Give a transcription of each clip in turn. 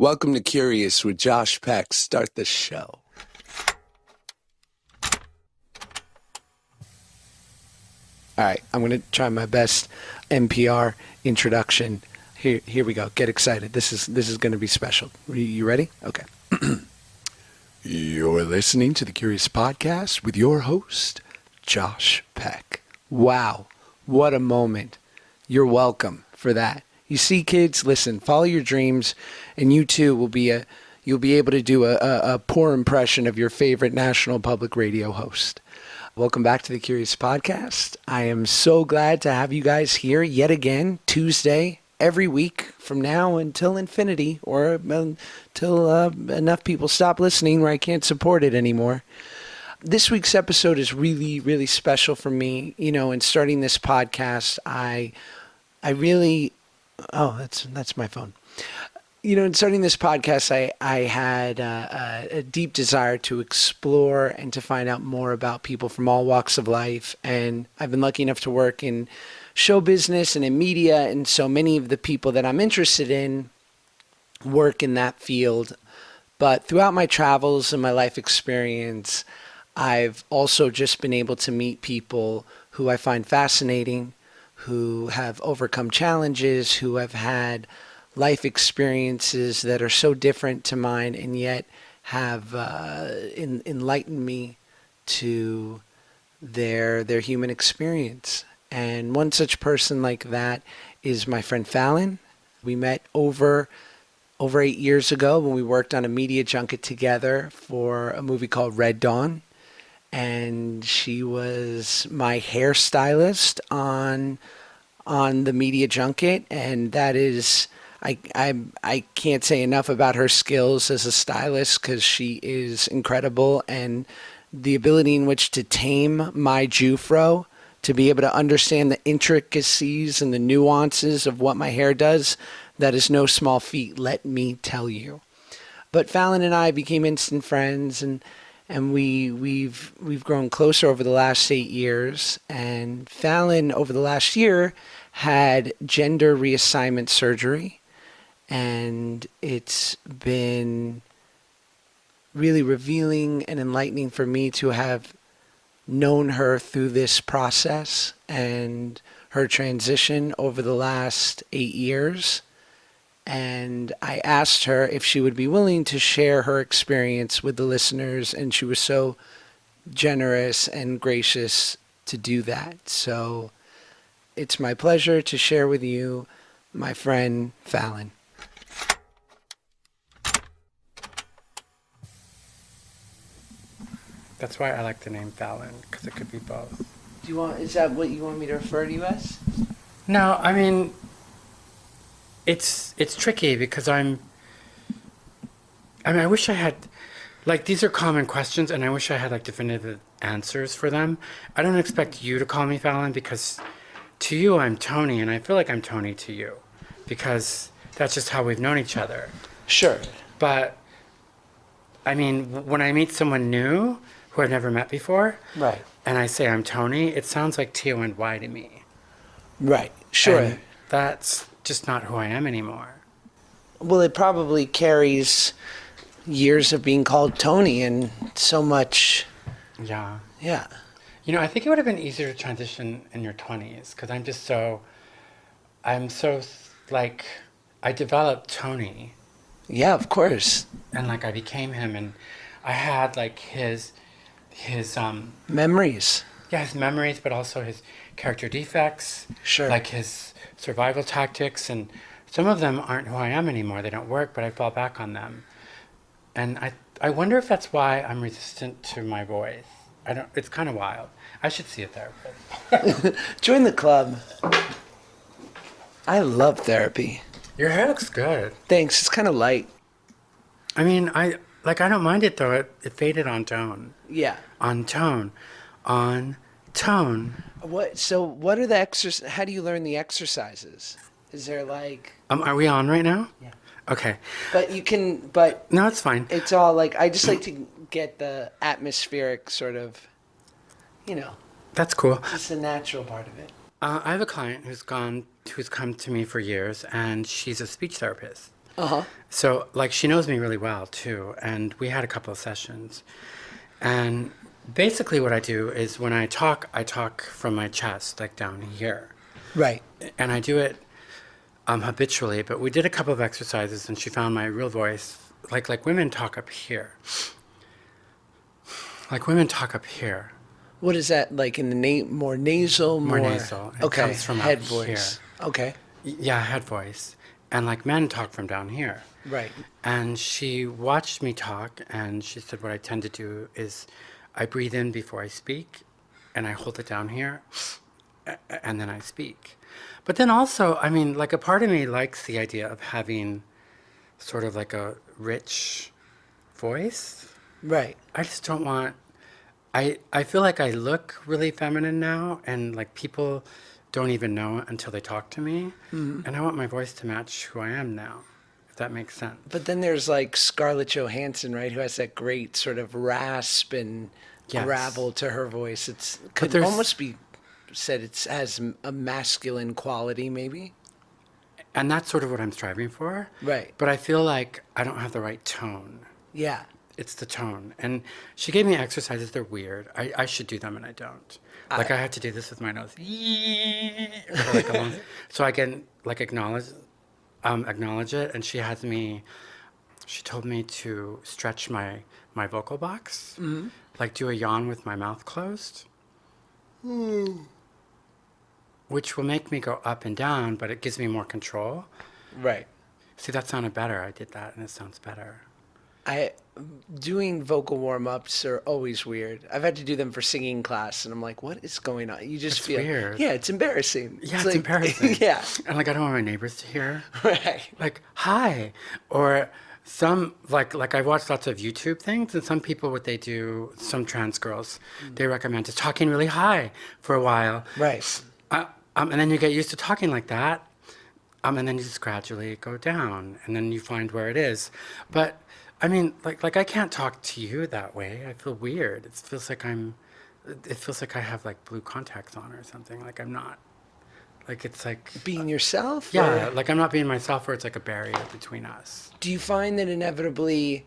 Welcome to Curious with Josh Peck. Start the show. All right, I'm going to try my best NPR introduction. Here we go. Get excited. This is going to be special. You ready? Okay. You're listening to the Curious Podcast with your host, Josh Peck. Wow, what a moment. You're welcome for that. You see, kids, listen, follow your dreams, and you too you'll be able to do a poor impression of your favorite national public radio host. Welcome back to the Curious Podcast. I am so glad to have you guys here yet again, Tuesday, every week from now until infinity, or until enough people stop listening where I can't support it anymore. This week's episode is really, really special for me. You know, in starting this podcast, I really... Oh, that's my phone. You know, in starting this podcast, I had a deep desire to explore and to find out more about people from all walks of life. And I've been lucky enough to work in show business and in media. And so many of the people that I'm interested in work in that field. But throughout my travels and my life experience, I've also just been able to meet people who I find fascinating, who have overcome challenges, who have had life experiences that are so different to mine and yet have enlightened me to their human experience. And one such person like that is my friend Fallon. We met over 8 years ago when we worked on a media junket together for a movie called Red Dawn. And she was my hairstylist on the media junket, and that is, I can't say enough about her skills as a stylist because she is incredible, and the ability in which to tame my Jufro, to be able to understand the intricacies and the nuances of what my hair does, that is no small feat, let me tell you. But Fallon and I became instant friends, and we've grown closer over the last 8 years. And Fallon, over the last year, had gender reassignment surgery, and it's been really revealing and enlightening for me to have known her through this process and her transition over the last 8 years. And I asked her if she would be willing to share her experience with the listeners, and she was so generous and gracious to do that. So it's my pleasure to share with you my friend Fallon. That's why I like the name Fallon, because it could be both. Is that what you want me to refer to you as? No, I mean, it's tricky because I wish I had, like, these are common questions, and I wish I had, like, definitive answers for them. I don't expect you to call me Fallon because to you I'm Tony, and I feel like I'm Tony to you because that's just how we've known each other. Sure. But, I mean, when I meet someone new who I've never met before, Right. and I say I'm Tony, it sounds like T-O-N-Y to me. Right. Sure. And that's just not who I am anymore. Well, it probably carries years of being called Tony and so much. Yeah. Yeah. You know, I think it would have been easier to transition in your 20s because like, I developed Tony. Yeah, of course. And, like, I became him, and I had, like, his memories. Yeah, his memories, but also his character defects. Sure. Like his survival tactics, and some of them aren't who I am anymore. They don't work, but I fall back on them. And I wonder if that's why I'm resistant to my voice. It's kind of wild. I should see a therapist. Join the club. I love therapy. Your hair looks good. Thanks. It's kind of light. I mean, I don't mind it though. It faded on tone. Yeah. On tone. On tone. What are the exercises? How do you learn the exercises? Is there like... Are we on right now? Yeah. Okay. But no, it's fine. It's all like, I just like to get the atmospheric sort of, you know. That's cool. It's the natural part of it. I have a client who's come to me for years, and she's a speech therapist. Uh-huh. So, like, she knows me really well, too. And we had a couple of sessions. And basically what I do is when I talk from my chest, like down here. Right. And I do it habitually, but we did a couple of exercises and she found my real voice, like women talk up here. Like women talk up here. What is that like in the more nasal, More nasal. It okay, comes from head up voice. here. Okay. Yeah, head voice. And like men talk from down here. Right. And she watched me talk and she said what I tend to do is I breathe in before I speak and I hold it down here and then I speak. But then also, I mean, like a part of me likes the idea of having sort of like a rich voice. Right. I just don't want, I feel like I look really feminine now and like people don't even know until they talk to me. Mm-hmm. And I want my voice to match who I am now, if that makes sense. But then there's like Scarlett Johansson, right, who has that great sort of rasp and gravel to her voice. It could almost be said it has a masculine quality, maybe. And that's sort of what I'm striving for. Right. But I feel like I don't have the right tone. Yeah. It's the tone. And she gave me exercises. They're weird. I should do them and I don't. Like I have to do this with my nose. For like a long, so I can like acknowledge it. And she told me to stretch my vocal box. Mm-hmm. Like do a yawn with my mouth closed. Which will make me go up and down, but it gives me more control. Right. See, that sounded better. I did that and it sounds better. Doing vocal warm-ups are always weird. I've had to do them for singing class, and I'm like, what is going on? You just feel weird. Yeah, it's embarrassing. Yeah, it's like, embarrassing. Yeah. And like I don't want my neighbors to hear. Right. Like, hi. Or some like I watch lots of YouTube things and some people what they do, some trans girls, they recommend just talking really high for a while. Right. And then you get used to talking like that. And then you just gradually go down and then you find where it is. But I mean, like I can't talk to you that way. I feel weird. It feels like I have like blue contacts on or something. Like I'm not. Like it's like being yourself? Yeah, like I'm not being myself or it's like a barrier between us. Do you find that inevitably,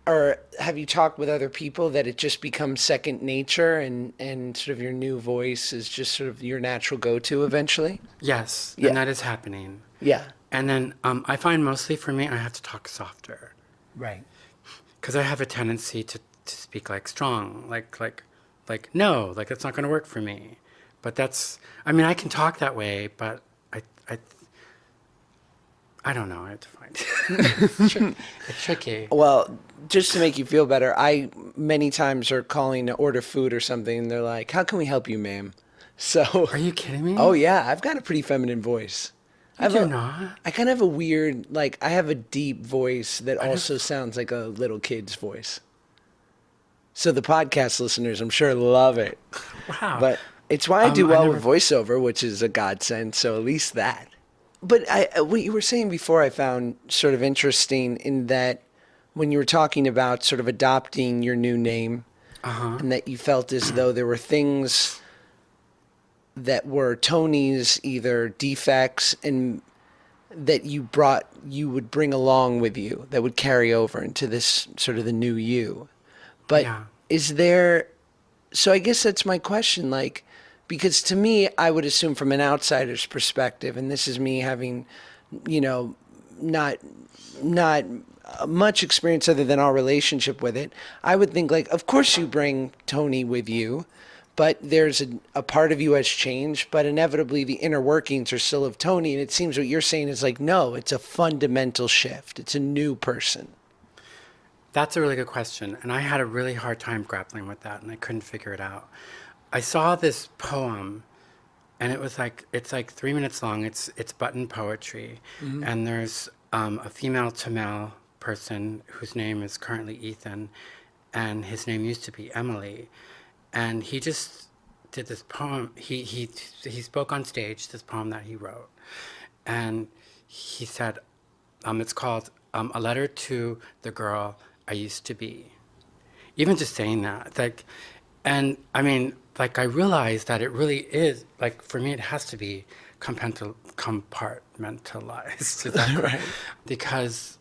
or have you talked with other people that it just becomes second nature and sort of your new voice is just sort of your natural go-to eventually? Yes, yeah. And that is happening. Yeah. And then I find mostly for me, I have to talk softer. Right. Because I have a tendency to speak like strong, like no, like that's not going to work for me. But that's, I mean, I can talk that way, but I don't know. I have to find it's tricky. Well, just to make you feel better, I many times are calling to order food or something, and they're like, "How can we help you, ma'am?" So. Are you kidding me? Oh yeah, I've got a pretty feminine voice. You're not. I kind of have a weird, like, I have a deep voice that also sounds like a little kid's voice. So the podcast listeners, I'm sure, love it. Wow. But it's why I do well with voiceover, which is a godsend, so at least that. But what you were saying before I found sort of interesting in that when you were talking about sort of adopting your new name, and that you felt as though there were things that were Tony's either defects and that you would bring along with you that would carry over into this sort of the new you. But is there, so I guess that's my question, like, because to me, I would assume from an outsider's perspective, and this is me having, not much experience other than our relationship with it, I would think like, of course you bring Tony with you, but there's a part of you has changed, but inevitably the inner workings are still of Tony. And it seems what you're saying is like, no, it's a fundamental shift. It's a new person. That's a really good question. And I had a really hard time grappling with that and I couldn't figure it out. I saw this poem and it's like 3 minutes long. It's button poetry. Mm-hmm. And there's a female to male person whose name is currently Ethan. And his name used to be Emily. And he just did this poem. He spoke on stage, this poem that he wrote. And he said, it's called A Letter to the Girl I Used to Be. Even just saying that, like, and I mean, like I realized that it really is, like for me it has to be compartmentalized. Is that Right. Because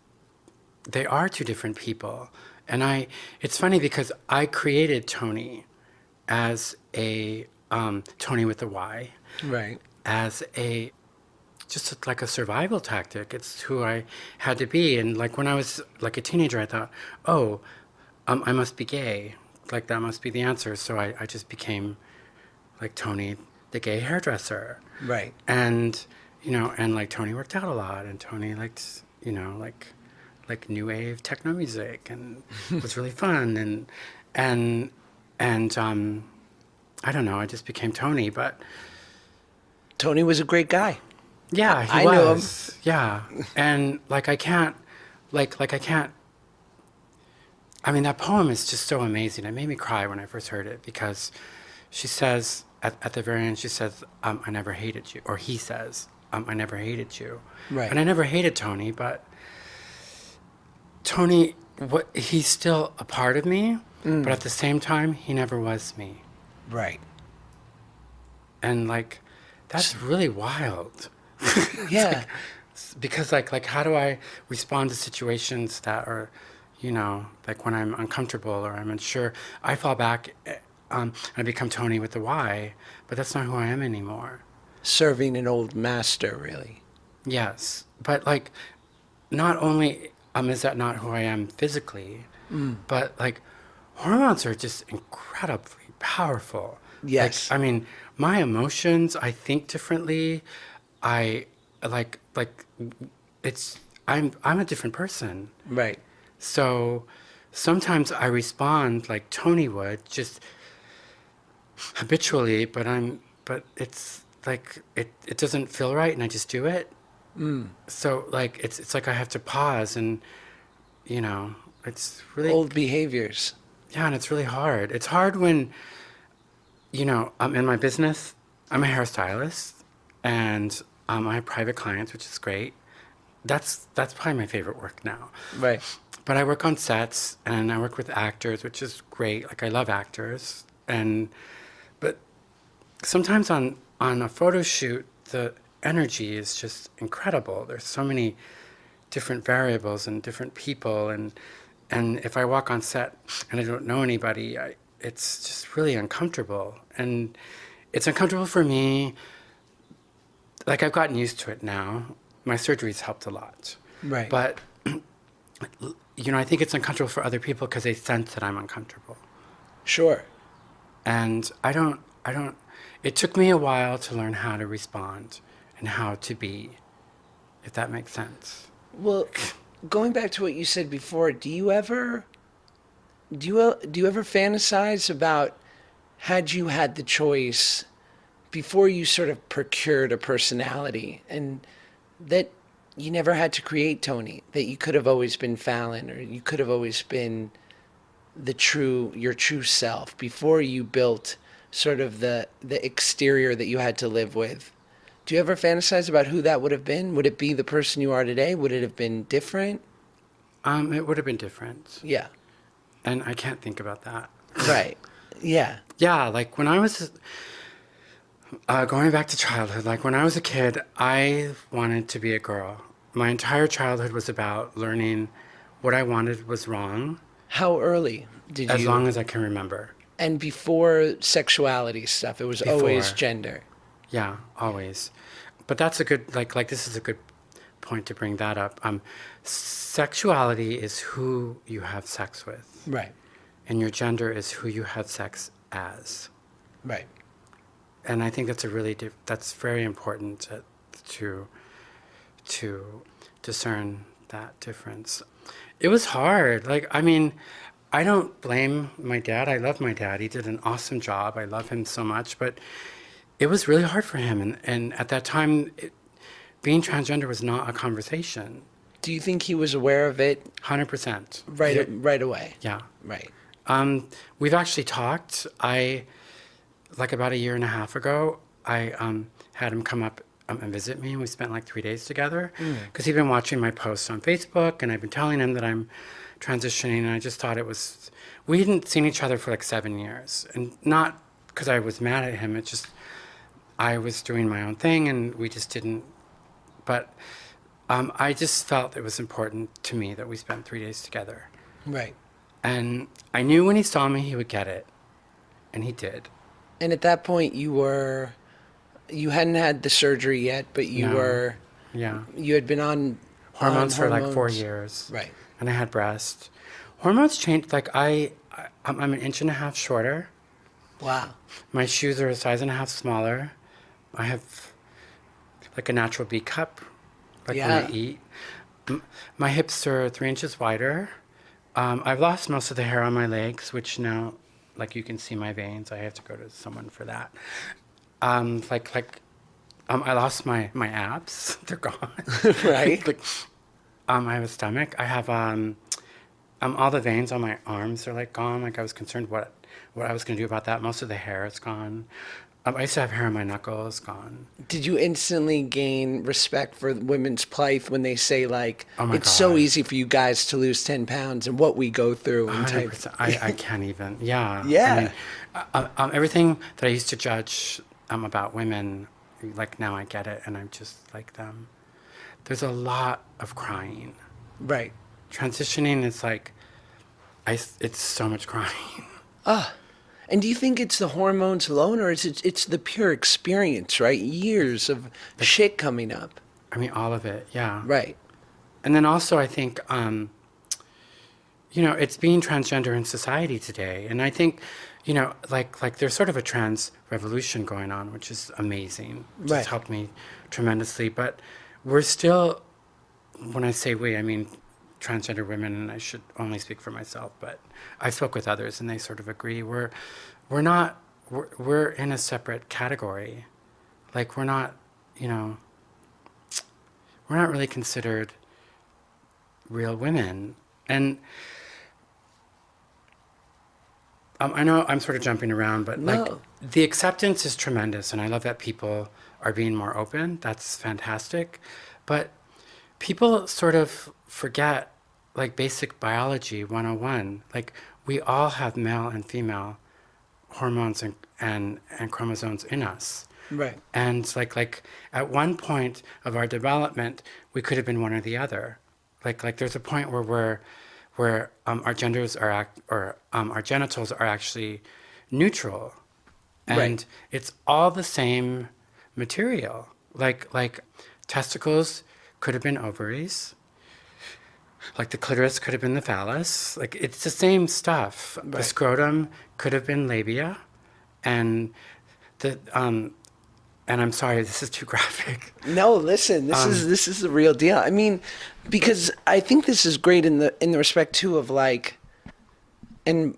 they are two different people. And it's funny because I created Tony as a, Tony with a Y, Right. as just like a survival tactic. It's who I had to be. And like when I was like a teenager, I thought, oh, I must be gay. Like that must be the answer. So I just became like Tony, the gay hairdresser. Right. And, and like Tony worked out a lot, and Tony liked, like new wave techno music, and was really fun. And I don't know, I just became Tony. But Tony was a great guy. yeah, I he knew him. was. Yeah. And like I can't, like I can't, I mean, that poem is just so amazing. It made me cry when I first heard it, because she says at the very end, she says, I never hated you. Or he says, I never hated you. Right. And I never hated Tony, but Tony, he's still a part of me, but at the same time, he never was me. Right. And like, that's really wild. Yeah. Because like how do I respond to situations that are, like when I'm uncomfortable or I'm unsure, I fall back, and I become Tony with the Y, but that's not who I am anymore. Serving an old master, really. Yes, but like, not only is that not who I am physically, but like, hormones are just incredibly powerful. Yes. Like, I mean, my emotions, I think differently. I like I'm a different person. Right. So sometimes I respond like Tony would, just habitually, but it's like it doesn't feel right, and I just do it. So like it's like I have to pause, and it's really Old behaviors. yeah, and it's really hard. It's hard when I'm in my business. I'm a hairstylist, and I have private clients, which is great. That's probably my favorite work now. Right. But I work on sets, and I work with actors, which is great. Like I love actors, but sometimes on a photo shoot, the energy is just incredible. There's so many different variables and different people, and if I walk on set and I don't know anybody, it's just really uncomfortable. And it's uncomfortable for me. Like I've gotten used to it now. My surgery's helped a lot. Right. But I think it's uncomfortable for other people because they sense that I'm uncomfortable. Sure. And I don't, it took me a while to learn how to respond and how to be, if that makes sense. Well, going back to what you said before, do you ever fantasize about, had you had the choice before you sort of procured a personality, and that you never had to create Tony, that you could have always been Fallon, or you could have always been your true self before you built sort of the exterior that you had to live with? Do you ever fantasize about who that would have been? Would it be the person you are today? Would it have been different? It would have been different. Yeah. And I can't think about that. Right. Yeah. Yeah, like when I was going back to childhood, like when I was a kid, I wanted to be a girl. My entire childhood was about learning what I wanted was wrong. How early did you? As long as I can remember. And before sexuality stuff, it was always gender. Yeah, always. But that's a good, like this is a good point to bring that up. Sexuality is who you have sex with. Right. And your gender is who you have sex as. Right. And I think that's that's very important to discern that difference. It was hard. Like, I mean, I don't blame my dad. I love my dad. He did an awesome job. I love him so much. But it was really hard for him. And at that time, being transgender was not a conversation. Do you think he was aware of it? 100%. Right away. Yeah. Right. We've actually talked. Like about a year and a half ago, I had him come up and visit me, and we spent like 3 days together because he'd been watching my posts on Facebook, and I've been telling him that I'm transitioning, and I just thought we hadn't seen each other for like 7 years, and not because I was mad at him. It's just I was doing my own thing, and we just didn't. But I just felt it was important to me that we spent 3 days together. Right. And I knew when he saw me, he would get it. And he did. And at that point, you hadn't had the surgery yet, but No. Yeah. you had been on Hormones for like 4 hormones. years. Right. And I had breast. Hormones changed. Like I'm an inch and a half shorter. Wow. My shoes are a size and a half smaller. I have like a natural B cup, like when Yeah. I eat. My hips are 3 inches wider. I've lost most of the hair on my legs, which now, like you can see my veins. I have to go to someone for that. I lost my abs. They're gone. Right. Like, I have a stomach. I have all the veins on my arms are like gone. Like I was concerned what I was going to do about that. Most of the hair is gone. I used to have hair on my knuckles, gone. Did you instantly gain respect for women's plight when they say, like, Oh my it's so God. easy for you guys to lose 10 pounds and what we go through and type? 100%. I can't even. Yeah. Yeah. I mean, everything that I used to judge about women, like now I get it, and I'm just like them. There's a lot of crying. Right. Transitioning is like, it's so much crying. And do you think it's the hormones alone, or it's the pure experience, right? Years of shit coming up. I mean, all of it. Yeah. Right. And then also, I think, it's being transgender in society today. And I think, like there's sort of a trans revolution going on, which is amazing. It's Right. just helped me tremendously. But we're still, when I say we, I mean transgender women, and I should only speak for myself, but I spoke with others and they sort of agree. We're in a separate category. Like we're not really considered real women. And I know I'm sort of jumping around, but like No. the acceptance is tremendous, and I love that people are being more open. That's fantastic. But people sort of forget like basic biology 101. Like we all have male and female hormones and chromosomes in us. Right. And like at one point of our development, we could have been one or the other. Like there's a point where our genders are our genitals are actually neutral, and Right. it's all the same material. Like testicles could have been ovaries. Like the clitoris could have been the phallus. Like it's the same stuff. The Right. scrotum could have been labia, and the and I'm sorry, this is too graphic. No, listen, this is the real deal. I mean, because I think this is great in the respect too of like, and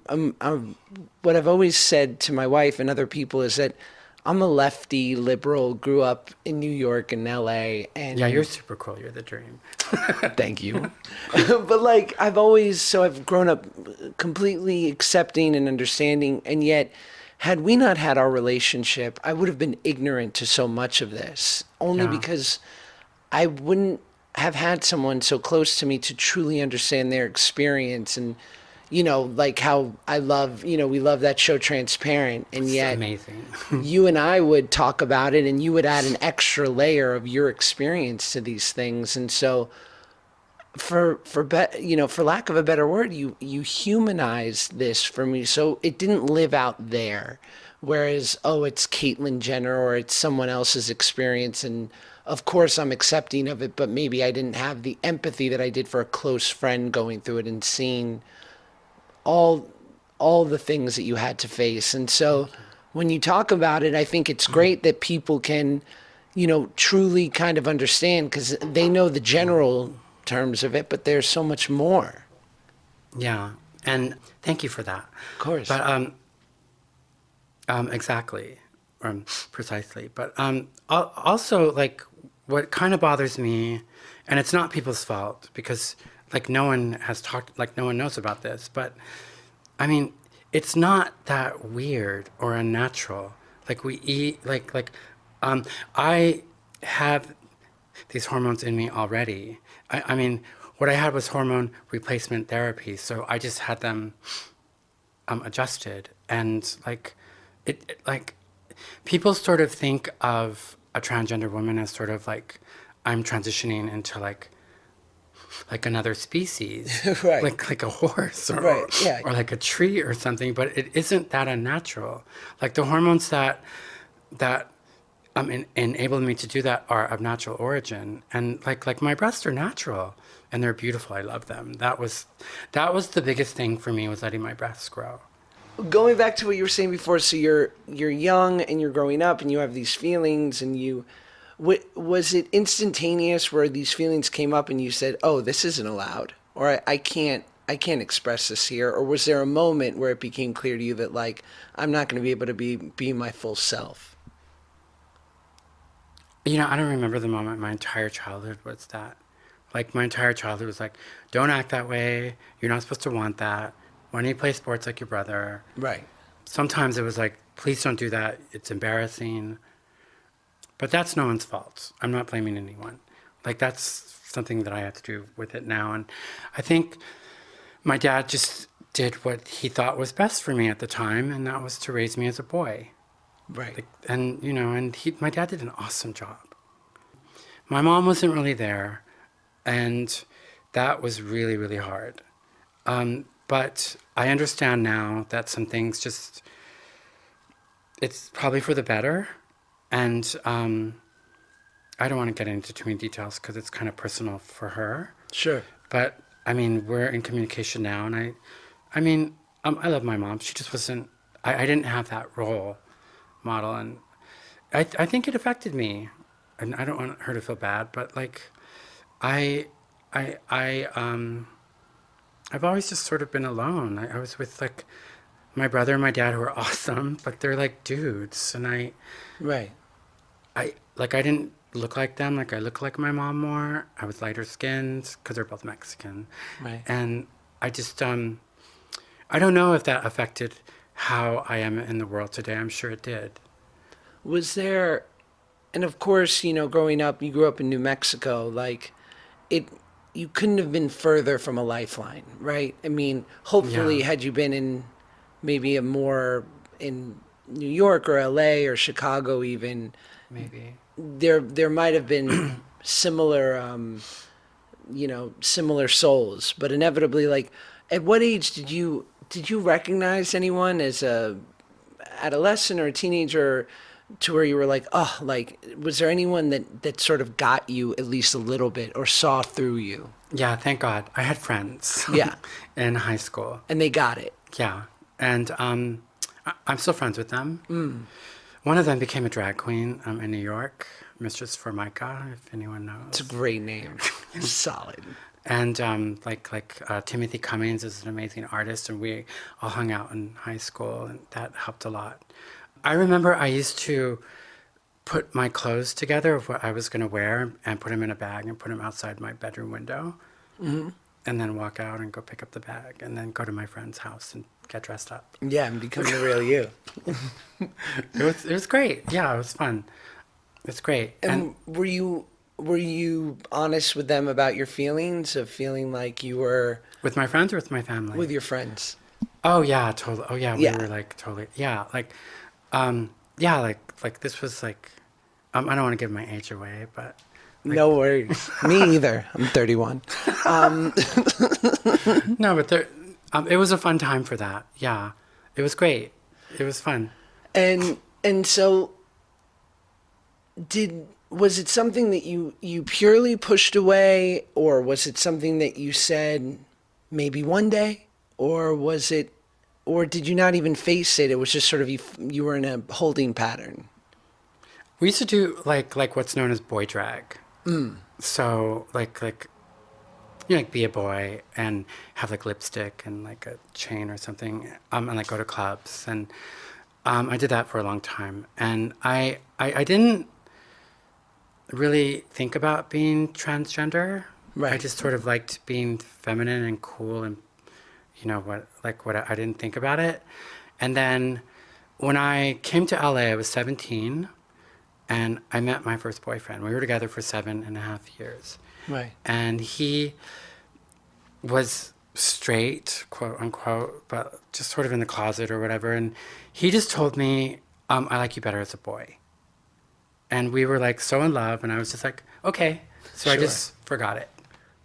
what I've always said to my wife and other people is that I'm a lefty liberal, grew up in New York and LA, and Yeah, you're super cool. You're the dream. thank you. But like I've grown up completely accepting and understanding, and yet had we not had our relationship, I would have been ignorant to so much of this, only Yeah. because I wouldn't have had someone so close to me to truly understand their experience. And like how I love, we love that show Transparent, and It's yet amazing. you and I would talk about it and you would add an extra layer of your experience to these things. And so for lack of a better word, you humanized this for me. So it didn't live out there. Whereas, it's Caitlyn Jenner or it's someone else's experience. And of course I'm accepting of it, but maybe I didn't have the empathy that I did for a close friend going through it and seeing all the things that you had to face. And so when you talk about it, I think it's great that people can, truly kind of understand, because they know the general terms of it, but there's so much more. Yeah, and thank you for that. Of course. But exactly, precisely. But also, like, what kind of bothers me, and it's not people's fault because, like, no one knows about this. But I mean, it's not that weird or unnatural. Like we eat, I have these hormones in me already. I mean, what I had was hormone replacement therapy, so I just had them adjusted, and people sort of think of a transgender woman as sort of like, I'm transitioning into like another species, Right. like a horse or, Right, yeah. or like a tree or something, but it isn't that unnatural. Like the hormones that enable me to do that are of natural origin, and like my breasts are natural and they're beautiful. I love them. That was the biggest thing for me, was letting my breasts grow. Going back to what you were saying before, so you're young and you're growing up and you have these feelings and was it instantaneous where these feelings came up and you said, "Oh, this isn't allowed," or I can't express this here," or was there a moment where it became clear to you that like I'm not going to be able to be my full self? You know, I don't remember the moment. My entire childhood was that. Like, my entire childhood was like, don't act that way. You're not supposed to want that. Why don't you play sports like your brother? Right. Sometimes it was like, please don't do that. It's embarrassing. But that's no one's fault. I'm not blaming anyone. Like, that's something that I have to do with it now. And I think my dad just did what he thought was best for me at the time, and that was to raise me as a boy. Right. Like, and, you know, and my dad did an awesome job. My mom wasn't really there, and that was really, really hard. But I understand now that some things just, it's probably for the better. And I don't want to get into too many details because it's kind of personal for her. Sure. But, I mean, we're in communication now, and I love my mom. She just wasn't, I didn't have that role model, and I think it affected me. And I don't want her to feel bad, but like, I've always just sort of been alone. I was with like my brother and my dad, who are awesome, but they're like dudes, and Right. I didn't look like them. Like, I look like my mom more. I was lighter skinned because they're both Mexican. Right. And I just, I don't know if that affected how I am in the world today. I'm sure it did. Was there, and of course, you know, growing up, you grew up in New Mexico, like you couldn't have been further from a lifeline, right? I mean, hopefully, Yeah. had you been in maybe a more in New York or LA or Chicago even, Maybe. there might have been similar, similar souls, but inevitably, like, at what age did you recognize anyone as a adolescent or a teenager to where you were like, oh, like, was there anyone that sort of got you at least a little bit or saw through you? Yeah, thank God. I had friends. Yeah. In high school. And they got it. Yeah. And I'm still friends with them. One of them became a drag queen in New York, Mistress Formica, if anyone knows. It's a great name. Solid. And Timothy Cummings is an amazing artist, and we all hung out in high school, and that helped a lot. I remember I used to put my clothes together of what I was going to wear and put them in a bag and put them outside my bedroom window, and then walk out and go pick up the bag and then go to my friend's house and get dressed up. Yeah, and become the real you. It was great. Yeah, it was fun. It's great. And were you honest with them about your feelings of feeling like you were with my friends or with my family? with your friends? Oh yeah, totally. Oh yeah, we Yeah. were like totally. Yeah, like this was like, I don't want to give my age away, but like, No worries. Me either. I'm 31. no, but there, it was a fun time for that. Yeah, it was great. It was fun. And so was it something that you purely pushed away, or was it something that you said maybe one day, or did you not even face it? It was just sort of you were in a holding pattern. We used to do like what's known as boy drag. So like you know, like be a boy and have like lipstick and like a chain or something, and like go to clubs, and I did that for a long time, and I didn't really think about being transgender. Right. I just sort of liked being feminine and cool, and you know what I didn't think about it. And then when I came to LA, I was 17, and I met my first boyfriend. We were together for 7.5 years. Right. And he was straight, quote unquote, but just sort of in the closet or whatever. And he just told me I like you better as a boy. And we were like so in love, and I was just like, okay. So I Sure. just forgot it.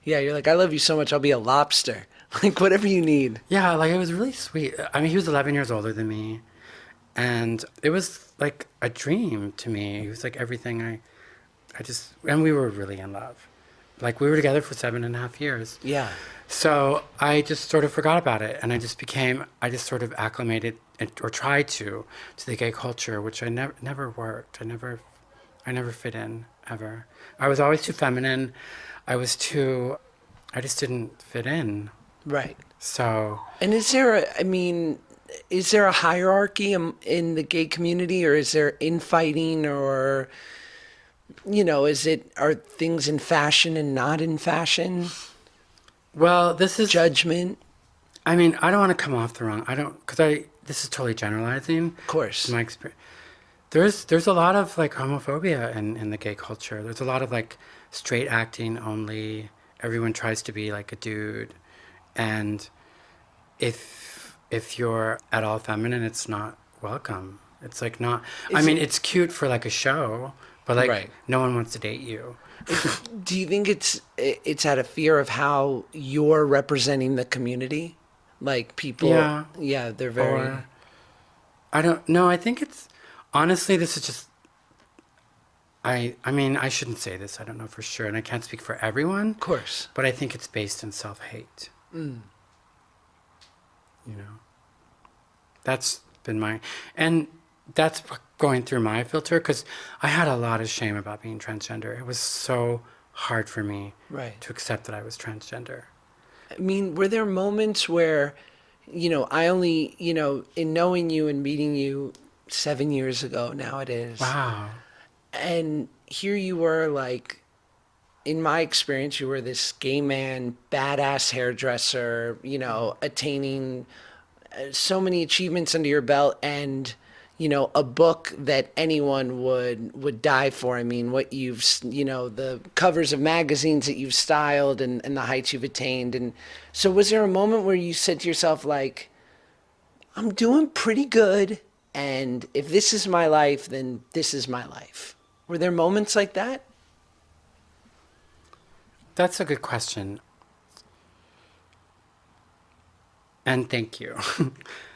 Yeah, you're like, I love you so much, I'll be a lobster. Like, whatever you need. Yeah, like it was really sweet. I mean, he was 11 years older than me, and it was like a dream to me. He was like everything I just, and we were really in love. Like we were together for 7.5 years. Yeah. So I just sort of forgot about it, and I just sort of acclimated or tried to the gay culture, which I never worked. I never fit in ever. I was always too feminine. I just didn't fit in. Right. So And is there a hierarchy in the gay community, or is there infighting, or, are things in fashion and not in fashion? well, this is Judgment? I mean, I don't want to come off the wrong. I don't because this is totally generalizing. Of course. My experience. There's a lot of like homophobia in the gay culture. There's a lot of like straight acting only. Everyone tries to be like a dude, and if you're at all feminine, it's not welcome. It's like not. I mean, it's cute for like a show, but like Right. no one wants to date you. Do you think it's out of fear of how you're representing the community? Like people, Yeah. they're very. Or I don't know. I think it's honestly this is just. I mean I shouldn't say this. I don't know for sure, and I can't speak for everyone. Of course. But I think it's based in self-hate. You know, that's been and that's going through my filter because I had a lot of shame about being transgender. It was so hard for me Right. to accept that I was transgender. I mean, were there moments where, I only, in knowing you and meeting you 7 years ago now it is. Wow. And here you were, like, in my experience, you were this gay man, badass hairdresser, attaining so many achievements under your belt, and a book that anyone would die for. I mean, what you've, the covers of magazines that you've styled, and the heights you've attained. And so was there a moment where you said to yourself, like, I'm doing pretty good, and if this is my life, then this is my life? Were there moments like that? That's a good question. And thank you.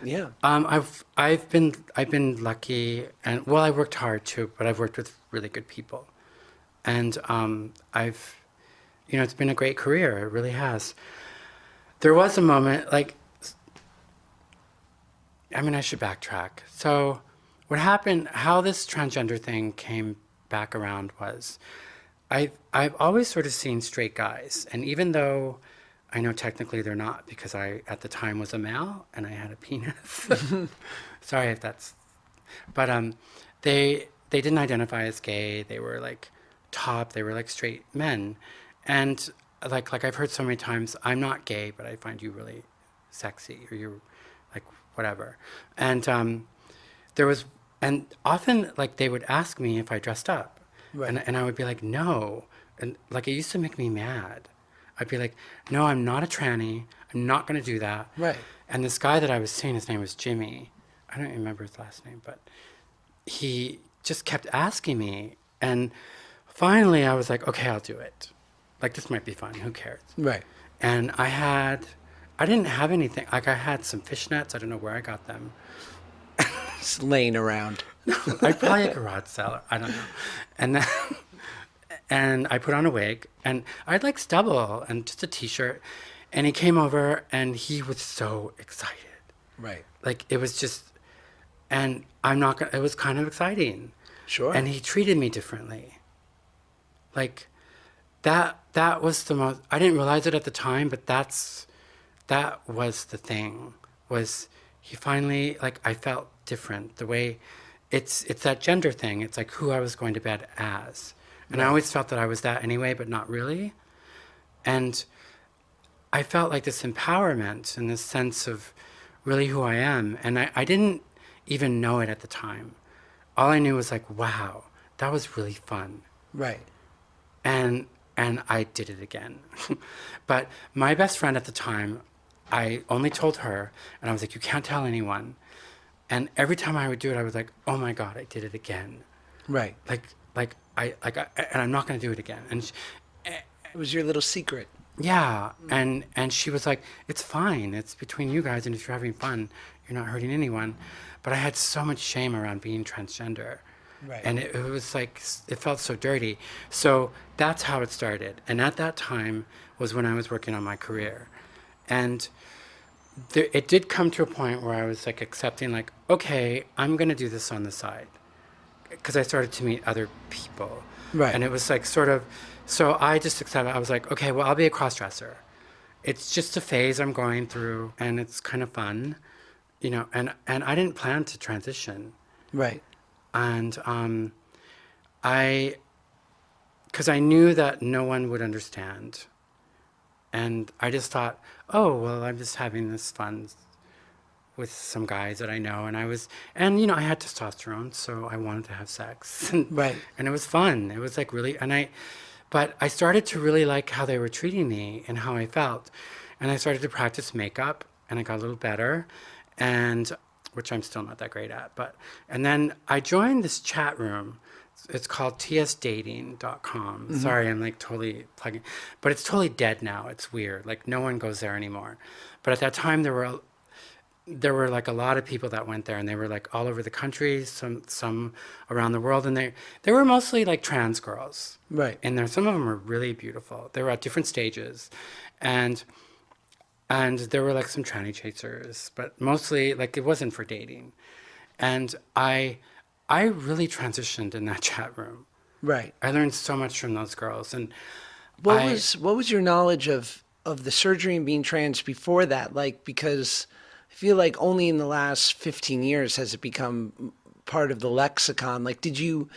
Yeah. I've been lucky, and well, I worked hard too, but I've worked with really good people, and it's been a great career. It really has. There was a moment, like, I mean, I should backtrack. So, what happened? How this transgender thing came back around was, I've always sort of seen straight guys, and even though I know technically they're not because I, at the time, was a male and I had a penis. Sorry if that's, but they didn't identify as gay. They were like they were like straight men, and like I've heard so many times, I'm not gay, but I find you really sexy, or you're like whatever, and and often like they would ask me if I dressed up, Right. and I would be like no, and like it used to make me mad. I'd be like, no, I'm not a tranny. I'm not going to do that. Right. And this guy that I was seeing, his name was Jimmy. I don't remember his last name, but he just kept asking me. And finally I was like, okay, I'll do it. Like, this might be fun. Who cares? Right. And I didn't have anything. Like, I had some fishnets. I don't know where I got them. Just laying around. I probably a garage seller. I don't know. And then, and I put on a wig, and I had like stubble and just a t-shirt, and he came over and he was so excited. Right. Like, it was just, and I'm not gonna, it was kind of exciting. Sure. And he treated me differently. Like, that was the most, I didn't realize it at the time, but that was the thing, was he finally, like, I felt different. The way, it's that gender thing. It's like who I was going to bed as. And I always felt that I was that anyway, but not really. And I felt like this empowerment and this sense of really who I am. And I didn't even know it at the time. All I knew was like, wow, that was really fun. Right. And I did it again. But my best friend at the time, I only told her, and I was like, you can't tell anyone. And every time I would do it, I was like, oh my God, I did it again. Right. And I'm not going to do it again. And It was your little secret. yeah, and she was like, it's fine. It's between you guys, and if you're having fun, you're not hurting anyone. But I had so much shame around being transgender. Right. And it was like, it felt so dirty. So that's how it started. And at that time was when I was working on my career. And it did come to a point where I was like accepting, like, okay, I'm going to do this on the side. Because I started to meet other people. Right. And it was like sort of, so I just accepted, I was like, okay, well, I'll be a cross-dresser. It's just a phase I'm going through, and it's kind of fun, you know, and I didn't plan to transition. Right. And because I knew that no one would understand. And I just thought, oh, well, I'm just having this fun with some guys that I know. And you know, I had testosterone, so I wanted to have sex. Right. And it was fun. It was like really, but I started to really like how they were treating me and how I felt. And I started to practice makeup, and I got a little better, and which I'm still not that great at. And then I joined this chat room. It's called tsdating.com. Mm-hmm. Sorry, I'm like totally plugging, but it's totally dead now. It's weird. Like no one goes there anymore. But at that time, there were like a lot of people that went there, and they were like all over the country, some around the world, and they were mostly like trans girls. Right. And some of them were really beautiful. They were at different stages, and there were like some tranny chasers, but mostly like it wasn't for dating. And I really transitioned in that chat room. Right. I learned so much from those girls. And What was your knowledge of the surgery and being trans before that? Like, because I feel like only in the last 15 years has it become part of the lexicon. Like, did you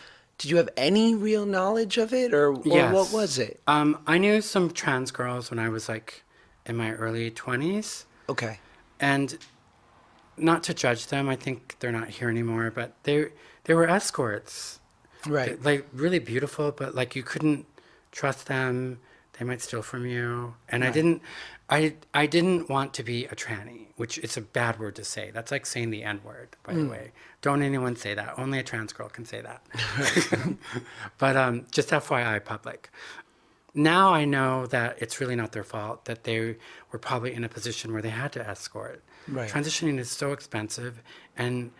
have any real knowledge of it, or Yes. what was it? I knew some trans girls when I was like in my early 20s. Okay. And not to judge them, I think they're not here anymore, but they were escorts. Right. Like really beautiful, but like you couldn't trust them. They might steal from you. And Right. I didn't want to be a tranny, which is a bad word to say. That's like saying the N word, by the way. Don't anyone say that. Only a trans girl can say that. But just FYI, public. Now I know that it's really not their fault, that they were probably in a position where they had to escort. Right. Transitioning is so expensive, and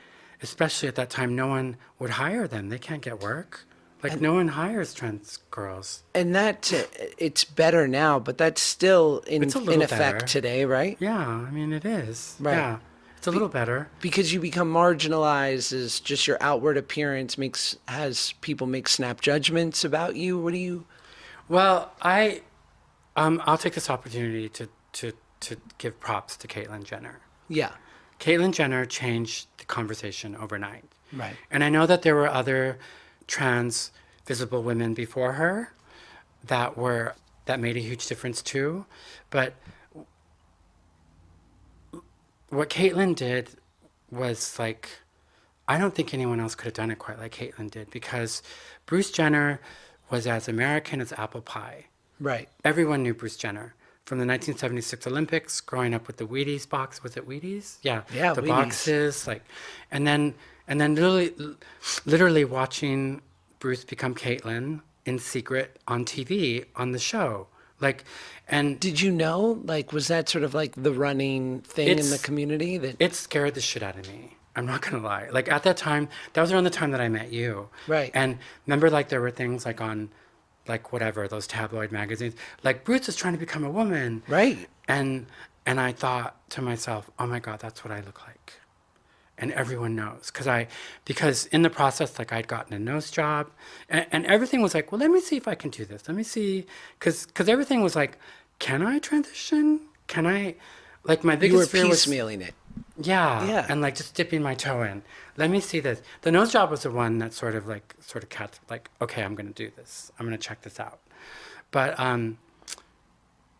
especially at that time, no one would hire them. They can't get work. Like, no one hires trans girls. And that it's better now, but that's still in It's a little effect better. today, right? Yeah, I mean, it is. Right. Yeah, it's a little better. Because you become marginalized as just your outward appearance has people make snap judgments about you. What do you? Well, I'll take this opportunity to give props to Caitlyn Jenner. Yeah. Caitlyn Jenner changed the conversation overnight. Right. And I know that there were other trans visible women before her that made a huge difference too. But what Caitlyn did was like, I don't think anyone else could have done it quite like Caitlyn did, because Bruce Jenner was as American as apple pie. Right. Everyone knew Bruce Jenner from the 1976 Olympics, growing up with the Wheaties box. Was it Wheaties? Yeah. Yeah, the Wheaties. boxes, like, and then literally watching Bruce become Caitlyn in secret on TV on the show. Like, and Did you know? Like, was that sort of like the running thing in the community? That it scared the shit out of me. I'm not gonna lie. Like at that time, that was around the time that I met you. Right. And remember, like there were things like on, like whatever, those tabloid magazines. Like Bruce is trying to become a woman. Right. And I thought to myself, oh my God, that's what I look like. And everyone knows, because in the process, like I'd gotten a nose job, and everything was like, well, let me see if I can do this. Let me see, because everything was like, can I transition? Can I, like my You were biggest fear was piecemealing it. yeah, and like just dipping my toe in. Let me see this. The nose job was the one that sort of cat, like, okay, I'm gonna do this. I'm gonna check this out. But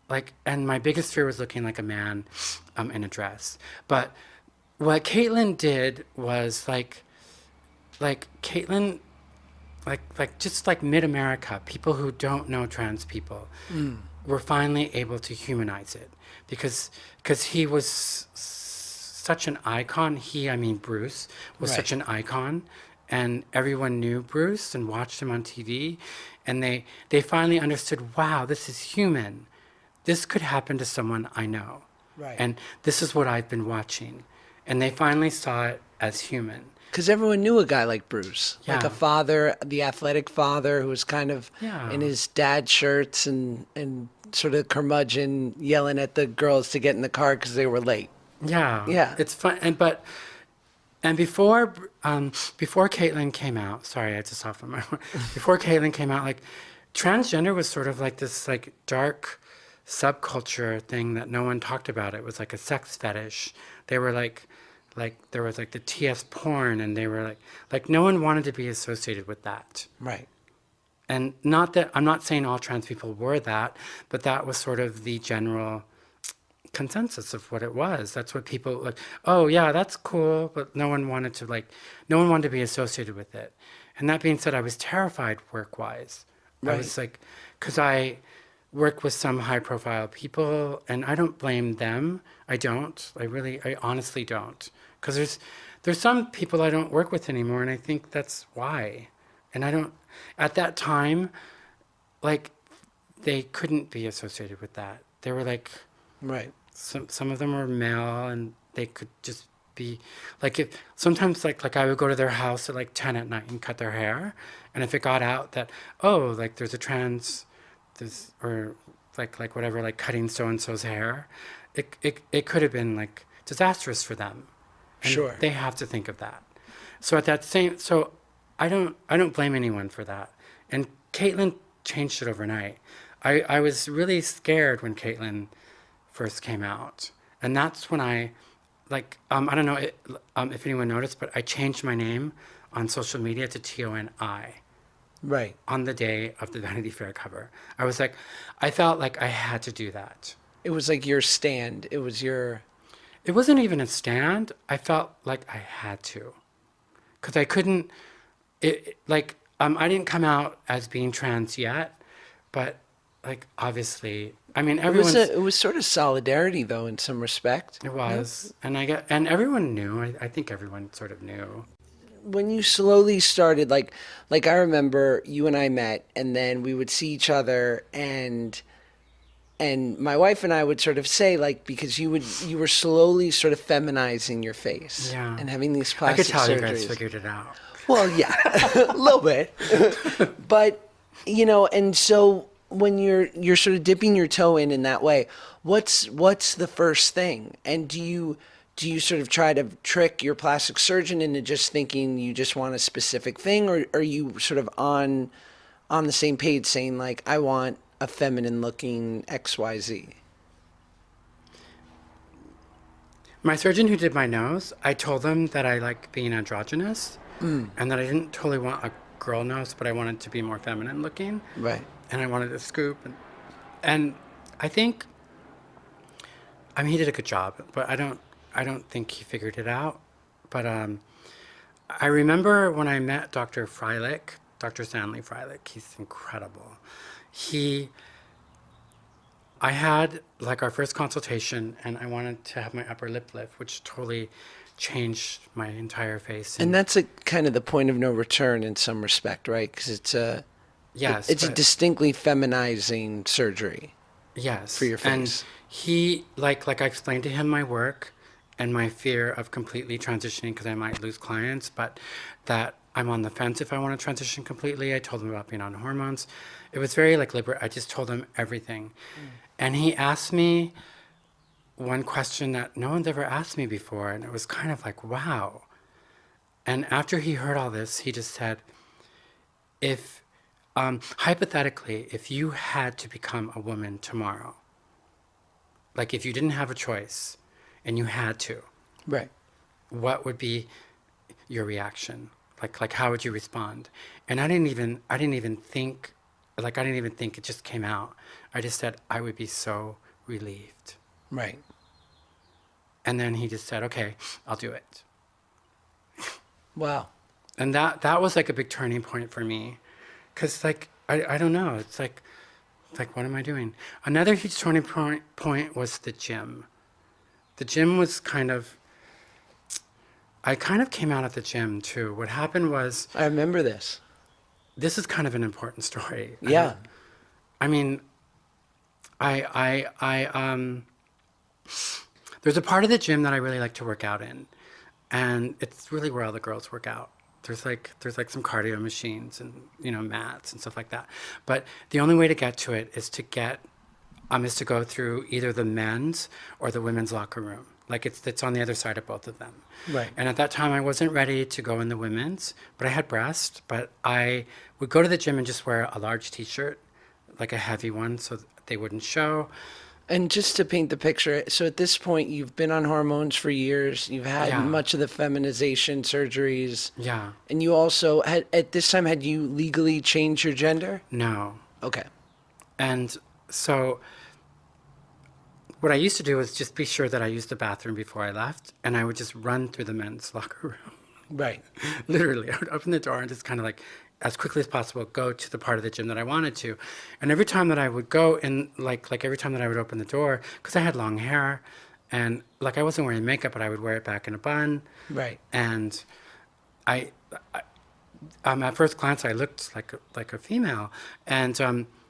like, and my biggest fear was looking like a man, in a dress. But what Caitlyn did was like Caitlyn, like just like mid-America, people who don't know trans people were finally able to humanize it, because he was such an icon. He, I mean Bruce, was Right. such an icon, and everyone knew Bruce and watched him on TV, and they finally understood, wow, this is human. This could happen to someone I know. Right. And this is what I've been watching. And they finally saw it as human. Because everyone knew a guy like Bruce, like Yeah. a father, the athletic father who was kind of Yeah. in his dad shirts and sort of curmudgeon, yelling at the girls to get in the car because they were late. Yeah. Yeah. It's fun. And before Caitlyn came out, sorry, I just softened my before Caitlyn came out, like transgender was sort of like this like dark subculture thing that no one talked about. It was like a sex fetish. They were like there was like the TS porn, and they were like no one wanted to be associated with that. Right. And not that I'm not saying all trans people were that, but that was sort of the general consensus of what it was. That's what people like, oh yeah, that's cool, but no one wanted to be associated with it. And that being said, I was terrified work-wise. Right. I was like, because I work with some high-profile people, and I don't blame them. I don't. I honestly don't. Because there's some people I don't work with anymore, and I think that's why. And I don't, at that time, like, they couldn't be associated with that. They were like, Right. some of them were male, and they could just be like, if sometimes like I would go to their house at like 10 at night and cut their hair, and if it got out that, oh, like there's a trans, there's, or like whatever, like cutting so and so's hair, it could have been like disastrous for them. And Sure. they have to think of that. So at that same, so I don't blame anyone for that. And Caitlyn changed it overnight. I was really scared when Caitlyn first came out, and that's when I don't know if anyone noticed, but I changed my name on social media to Toni Right. on the day of the Vanity Fair cover. I felt like I had to do that. It was like your stand. It was your... It wasn't even a stand. I felt like I had to, because I couldn't. I didn't come out as being trans yet, but like obviously, I mean, everyone. It was sort of solidarity, though, in some respect. It was, and everyone knew. I think everyone sort of knew. When you slowly started, like I remember you and I met, and then we would see each other, and my wife and I would sort of say, like, because you were slowly sort of feminizing your face, Yeah. and having these I plastic could tell surgeries. you guys figured it out. Well, yeah, a little bit, but and so when you're sort of dipping your toe in that way, what's the first thing? And do you sort of try to trick your plastic surgeon into just thinking you just want a specific thing, or are you sort of on the same page saying, like, I want a feminine looking XYZ? My surgeon who did my nose, I told him that I like being androgynous, and that I didn't totally want a girl nose, but I wanted to be more feminine looking. Right. And I wanted a scoop, and I think, I mean, he did a good job, but I don't think he figured it out. But I remember when I met Dr. Freilich, Dr. Stanley Freilich. He's incredible. I had like our first consultation, and I wanted to have my upper lip lift, which totally changed my entire face. And that's a kind of the point of no return in some respect, right? Because it's a distinctly feminizing surgery. Yes. For your face. And he, like I explained to him my work and my fear of completely transitioning because I might lose clients, but that I'm on the fence if I want to transition completely. I told him about being on hormones. It was very like liberal. I just told him everything. And he asked me one question that no one's ever asked me before, and it was kind of like, wow. And after he heard all this, he just said, if, hypothetically, if you had to become a woman tomorrow, like if you didn't have a choice and you had to, Right. what would be your reaction? Like how would you respond? And I didn't even think, it just came out. I just said, I would be so relieved. Right. And then he just said, okay, I'll do it. Wow. And that was like a big turning point for me. Because like, I don't know, it's like, what am I doing? Another huge turning point was the gym. The gym was kind of I kind of came out at the gym too. What happened was, I remember this. this is kind of an important story. Yeah. I mean, there's a part of the gym that I really like to work out in, and it's really where all the girls work out. There's like some cardio machines and mats and stuff like that. But the only way to get to it is to go through either the men's or the women's locker room. Like it's on the other side of both of them. Right. And at that time, I wasn't ready to go in the women's, but I had breasts. But I would go to the gym and just wear a large T-shirt, like a heavy one, so they wouldn't show. And just to paint the picture, so at this point, you've been on hormones for years. You've had Yeah. much of the feminization surgeries. Yeah. And you also had, at this time, had you legally changed your gender? No. Okay. And so what I used to do was just be sure that I used the bathroom before I left, and I would just run through the men's locker room. Right. Literally, I would open the door and just kind of like, as quickly as possible, go to the part of the gym that I wanted to. And every time that I would go in, like every time that I would open the door, because I had long hair, and like I wasn't wearing makeup, but I would wear it back in a bun. Right. And I at first glance, I looked like a female, and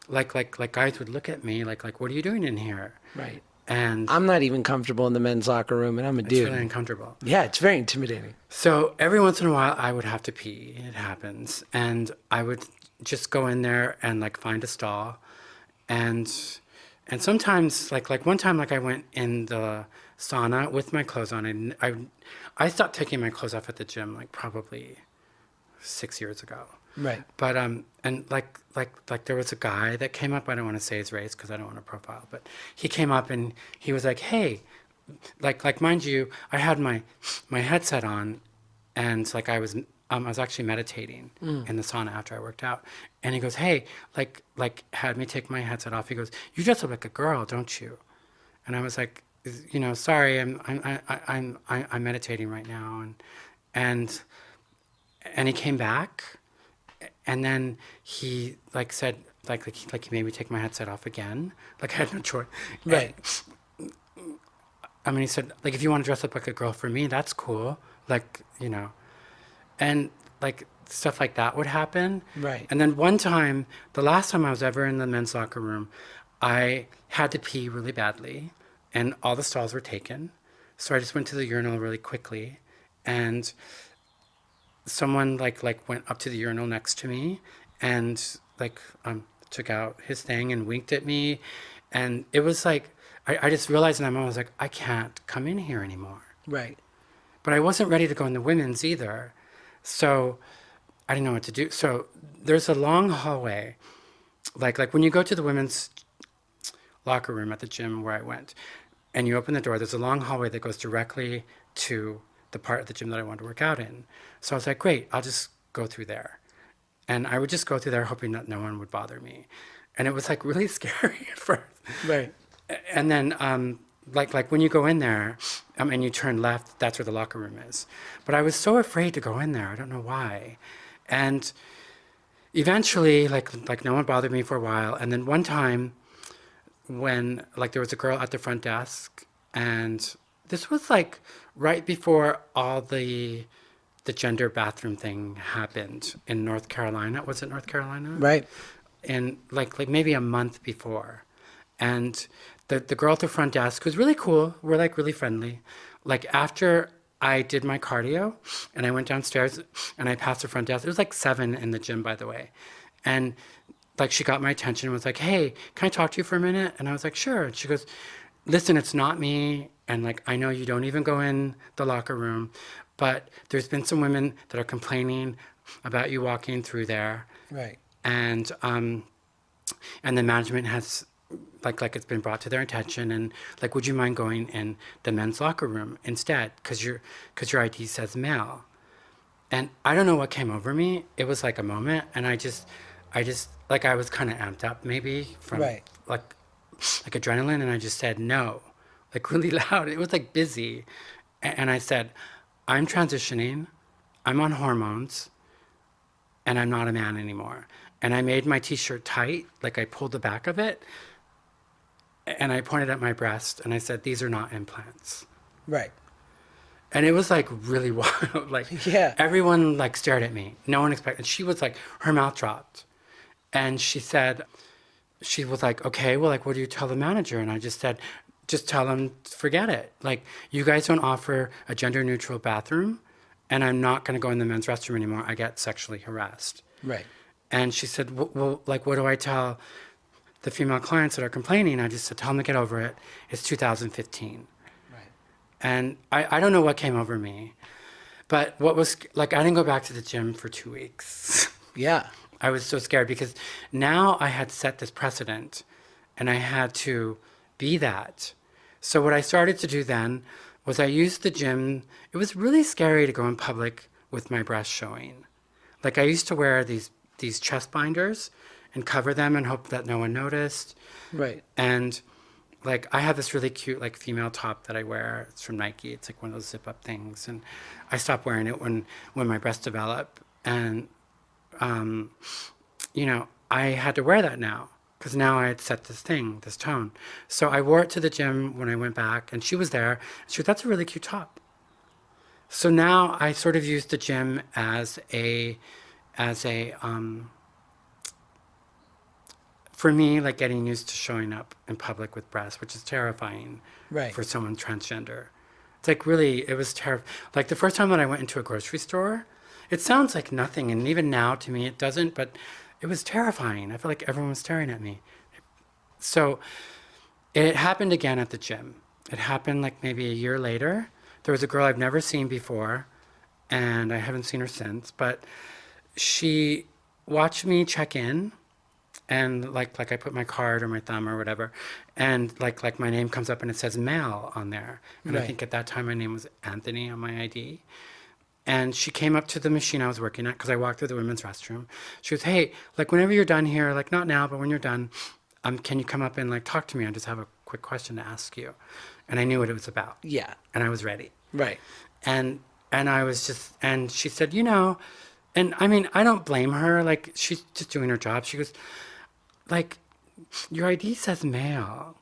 like guys would look at me like, what are you doing in here? Right. And I'm not even comfortable in the men's locker room, and I'm a it's dude. really uncomfortable. Yeah, it's very intimidating. So every once in a while, I would have to pee. It happens, and I would just go in there and like find a stall, and sometimes like one time like I went in the sauna with my clothes on, and I stopped taking my clothes off at the gym like probably 6 years ago. Right. But and like there was a guy that came up. I don't want to say his race because I don't want to profile, but he came up and he was like, "Hey," like mind you, I had my headset on, and like I was actually meditating in the sauna after I worked out, and he goes, "Hey," like had me take my headset off. He goes, "You dress up like a girl, don't you?" And I was like, "Sorry, I'm meditating right now," and he came back. And then he like said like he made me take my headset off again. Like I had no choice. Right. I mean, he said like if you want to dress up like a girl for me, that's cool. Like and like stuff like that would happen. Right. And then one time, the last time I was ever in the men's locker room, I had to pee really badly, and all the stalls were taken. So I just went to the urinal really quickly, and someone like went up to the urinal next to me and like took out his thing and winked at me, and it was like I just realized in that moment I was like, I can't come in here anymore. Right. But I wasn't ready to go in the women's either, so I didn't know what to do. So there's a long hallway, like when you go to the women's locker room at the gym where I went, and you open the door, there's a long hallway that goes directly to the part of the gym that I wanted to work out in. So I was like, great, I'll just go through there. And I would just go through there hoping that no one would bother me. And it was like really scary at first. Right. And then like when you go in there and you turn left, that's where the locker room is. But I was so afraid to go in there. I don't know why. And eventually like no one bothered me for a while. And then one time when like there was a girl at the front desk, and this was like right before all the gender bathroom thing happened in North Carolina. Was it North Carolina? Right. And like maybe a month before. And the girl at the front desk was really cool. We're like really friendly. Like after I did my cardio and I went downstairs and I passed the front desk, it was like 7 in the gym, by the way. And like she got my attention and was like, "Hey, can I talk to you for a minute?" And I was like, "Sure." And she goes, "Listen, it's not me. And like, I know you don't even go in the locker room, but there's been some women that are complaining about you walking through there." Right. And the management has like it's been brought to their attention, and like, would you mind going in the men's locker room instead? Cause your ID says male. And I don't know what came over me. It was like a moment, and I just like I was kind of amped up maybe from Right. like adrenaline, and I just said no, like really loud. It was like busy, and I said, "I'm transitioning, I'm on hormones, and I'm not a man anymore." And I made my T-shirt tight, like I pulled the back of it, and I pointed at my breast, and I said, "These are not implants." Right. And it was like really wild. Like Yeah. everyone like stared at me. No one expected. She was like, her mouth dropped. And she was like, okay, well, like, what do you tell the manager? And I just said, just tell them, forget it. Like, you guys don't offer a gender neutral bathroom, and I'm not going to go in the men's restroom anymore. I get sexually harassed. Right. And she said, well, like, what do I tell the female clients that are complaining? I just said, tell them to get over it. It's 2015. Right. And I don't know what came over me. But what was, like, I didn't go back to the gym for 2 weeks. Yeah. I was so scared because now I had set this precedent and I had to be that. So what I started to do then was I used the gym. It was really scary to go in public with my breasts showing. Like I used to wear these chest binders and cover them and hope that no one noticed. Right. And like I have this really cute like female top that I wear. It's from Nike. It's like one of those zip up things. And I stopped wearing it when my breasts develop. And you know, I had to wear that now because now I had set this tone. So I wore it to the gym when I went back, and she was there. She goes, "That's a really cute top." So now I sort of use the gym as a for me, like getting used to showing up in public with breasts, which is terrifying Right. for someone transgender. It's like really, it was terrifying. Like the first time that I went into a grocery store, it sounds like nothing, and even now to me it doesn't, but it was terrifying. I felt like everyone was staring at me. So it happened again at the gym. It happened like maybe a year later. There was a girl I've never seen before, and I haven't seen her since, but she watched me check in, and like I put my card or my thumb or whatever, and like my name comes up and it says male on there. And I Right. think at that time my name was Anthony on my ID. And she came up to the machine I was working at because I walked through the women's restroom. She goes, "Hey, like whenever you're done here, like not now, but when you're done, can you come up and like talk to me? I just have a quick question to ask you." And I knew what it was about. Yeah. And I was ready. Right. And I was just, and she said, you know, and I mean, I don't blame her. Like she's just doing her job. She goes, like, your ID says male,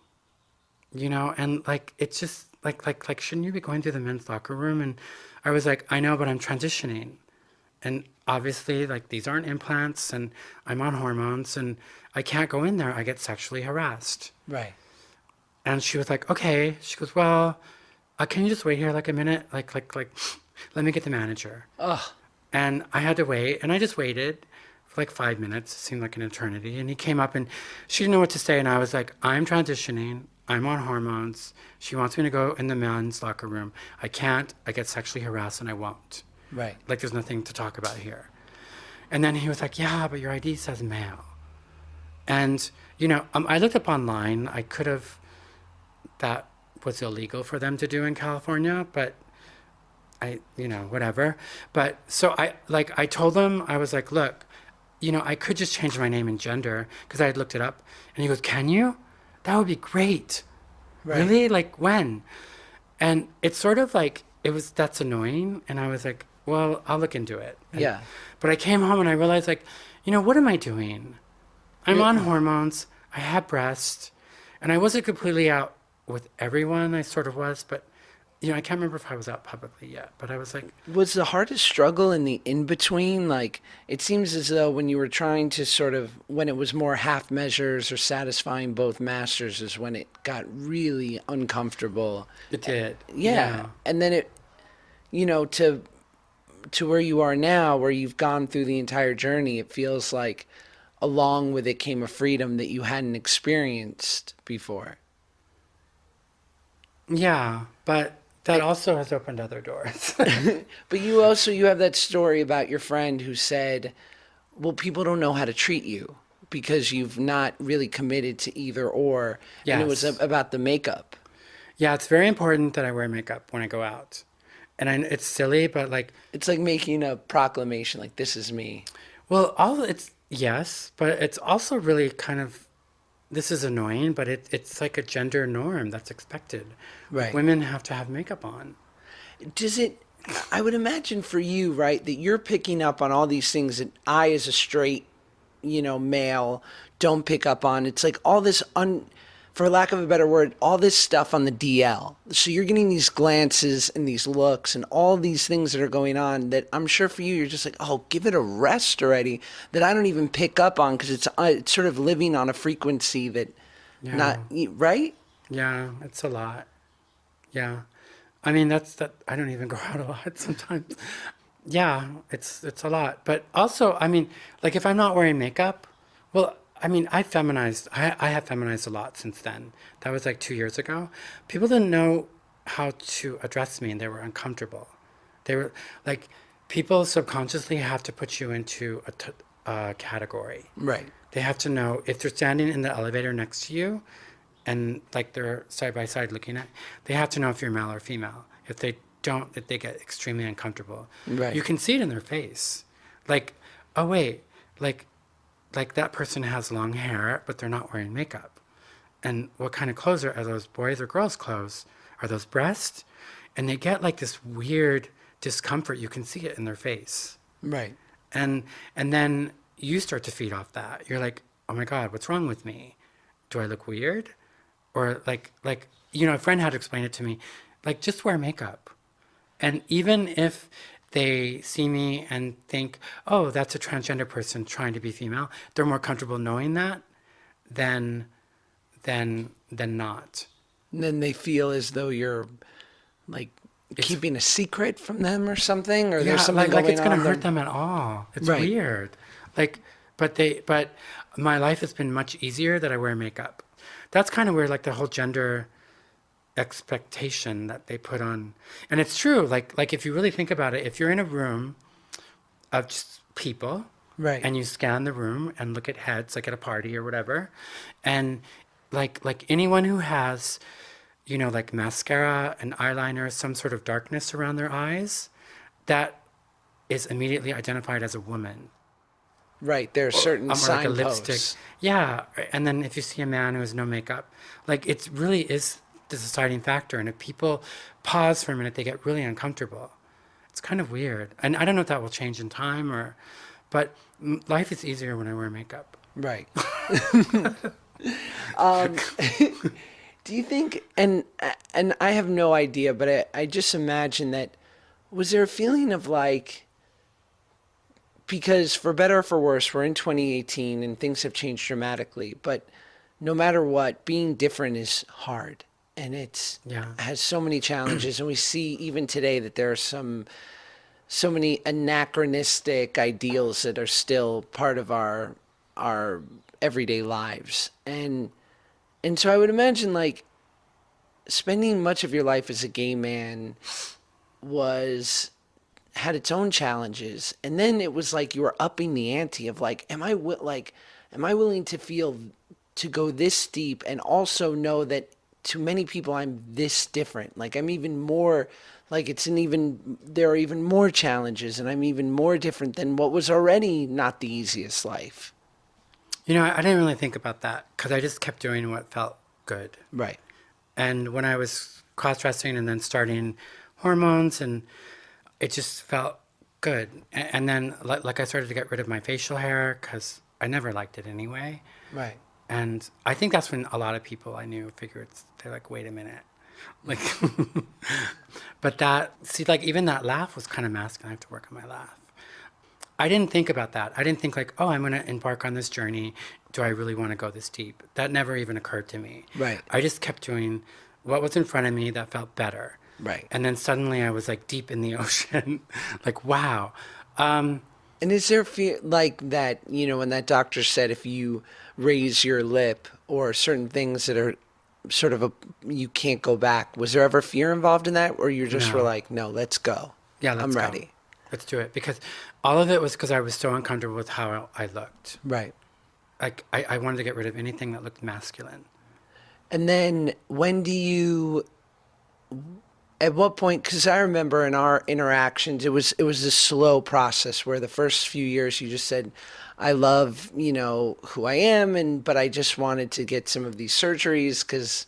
you know, and like it's just like shouldn't you be going through the men's locker room? And I was like, I know, but I'm transitioning, and obviously like these aren't implants, and I'm on hormones, and I can't go in there. I get sexually harassed. Right. And she was like, okay. She goes, well, can you just wait here like a minute? Like let me get the manager. Oh. And I had to wait, and I just waited for like 5 minutes. It seemed like an eternity. And he came up, and she didn't know what to say. And I was like, I'm transitioning. I'm on hormones. She wants me to go in the men's locker room. I can't. I get sexually harassed, and I won't. Right. Like, there's nothing to talk about here. And then he was like, yeah, but your ID says male. And, you know, I looked up online. I could have, that was illegal for them to do in California, but you know, whatever. But so I told them, I was like, look, you know, I could just change my name and gender because I had looked it up. And he goes, can you? That would be great. Right. Really? Like when? And it's sort of like, that's annoying. And I was like, well, I'll look into it. Yeah. But I came home and I realized like, you know, what am I doing? I'm on hormones. I have breasts. And I wasn't completely out with everyone. I sort of was, but you know, I can't remember if I was out publicly yet, but I was like, Was the hardest struggle in the in-between? Like, it seems as though when you were trying to sort of, when it was more half measures or satisfying both masters is when it got really uncomfortable. it did. Yeah. And then it, you know, to where you are now, where you've gone through the entire journey, it feels like along with it came a freedom that you hadn't experienced before. Yeah, but that also has opened other doors. But you have that story about your friend who said, well, people don't know how to treat you because you've not really committed to either or. Yes. And it was about the makeup. Yeah, it's very important that I wear makeup when I go out. And it's silly, but like, It's like making a proclamation, like, this is me. well, yes, but it's also really kind of, this is annoying, but it's like a gender norm that's expected. Right. Women have to have makeup on. Does it, I would imagine for you, right, that you're picking up on all these things that I, as a straight, you know, male, don't pick up on. It's like all this for lack of a better word, all this stuff on the DL. So you're getting these glances and these looks and all these things that are going on that I'm sure for you, you're just like, oh, give it a rest already, that I don't even pick up on because it's sort of living on a frequency that Yeah. right? Yeah, it's a lot. Yeah. I mean, that I don't even go out a lot sometimes. Yeah, it's a lot. But also, I mean, like if I'm not wearing makeup, well, I mean, I have feminized a lot since then. That was like 2 years ago. People didn't know how to address me and they were uncomfortable. They were like, people subconsciously have to put you into a category. Right. They have to know if they're standing in the elevator next to you and like they're side by side looking at, they have to know if you're male or female. If they don't, if they get extremely uncomfortable, Right. you can see it in their face. Like, oh wait, like that person has long hair, but they're not wearing makeup. And what kind of clothes are those boys or girls' clothes? Are those breasts? And they get like this weird discomfort. You can see it in their face. Right. And then you start to feed off that. You're like, oh my God, what's wrong with me? Do I look weird? Or like a friend had to explain it to me, like just wear makeup. And even if they see me and think, oh, that's a transgender person trying to be female, they're more comfortable knowing that than not. And then they feel as though you're like keeping a secret from them or something, or there's something going on. Like it's going to hurt them at all. It's Right. weird. Like, but my life has been much easier that I wear makeup. That's kind of where like the whole gender expectation that they put on, and it's true. Like if you really think about it, if you're in a room of just people, Right. and you scan the room and look at heads, like at a party or whatever, and like anyone who has, like mascara and eyeliner, some sort of darkness around their eyes, that is immediately identified as a woman. Right. There are certain Or like a signposts. lipstick. Yeah. And then if you see a man who has no makeup, like it really is the deciding factor. And if people pause for a minute, they get really uncomfortable. It's kind of weird. And I don't know if that will change in time but life is easier when I wear makeup. Right. Do you think, and I have no idea, but I just imagine that, was there a feeling of like, because for better or for worse, we're in 2018 and things have changed dramatically, but no matter what, being different is hard and has so many challenges. And we see even today that there are so many anachronistic ideals that are still part of our everyday lives. And so I would imagine like spending much of your life as a gay man had its own challenges, and then it was like you were upping the ante of like, am I willing to go this deep and also know that to many people I'm this different, like I'm even more, like there are even more challenges and I'm even more different than what was already not the easiest life. I didn't really think about that because I just kept doing what felt good. Right. And when I was cross-dressing and then starting hormones, and it just felt good. And then like I started to get rid of my facial hair because I never liked it anyway. Right. And I think that's when a lot of people I knew figured, they're like, wait a minute. Like, but like even that laugh was kind of masculine. I have to work on my laugh. I didn't think about that. I didn't think like, oh, I'm going to embark on this journey. Do I really want to go this deep? That never even occurred to me. Right. I just kept doing what was in front of me that felt better. Right. And then suddenly I was like deep in the ocean, like, wow. And is there fear like that, when that doctor said if you raise your lip or certain things that are sort of you can't go back, was there ever fear involved in that, or you just were like, no, let's go? Yeah, I'm ready. Let's do it. Because all of it was because I was so uncomfortable with how I looked. Right. Like I wanted to get rid of anything that looked masculine. And then at what point, because I remember in our interactions, it was a slow process where the first few years you just said, I love, who I am, but I just wanted to get some of these surgeries because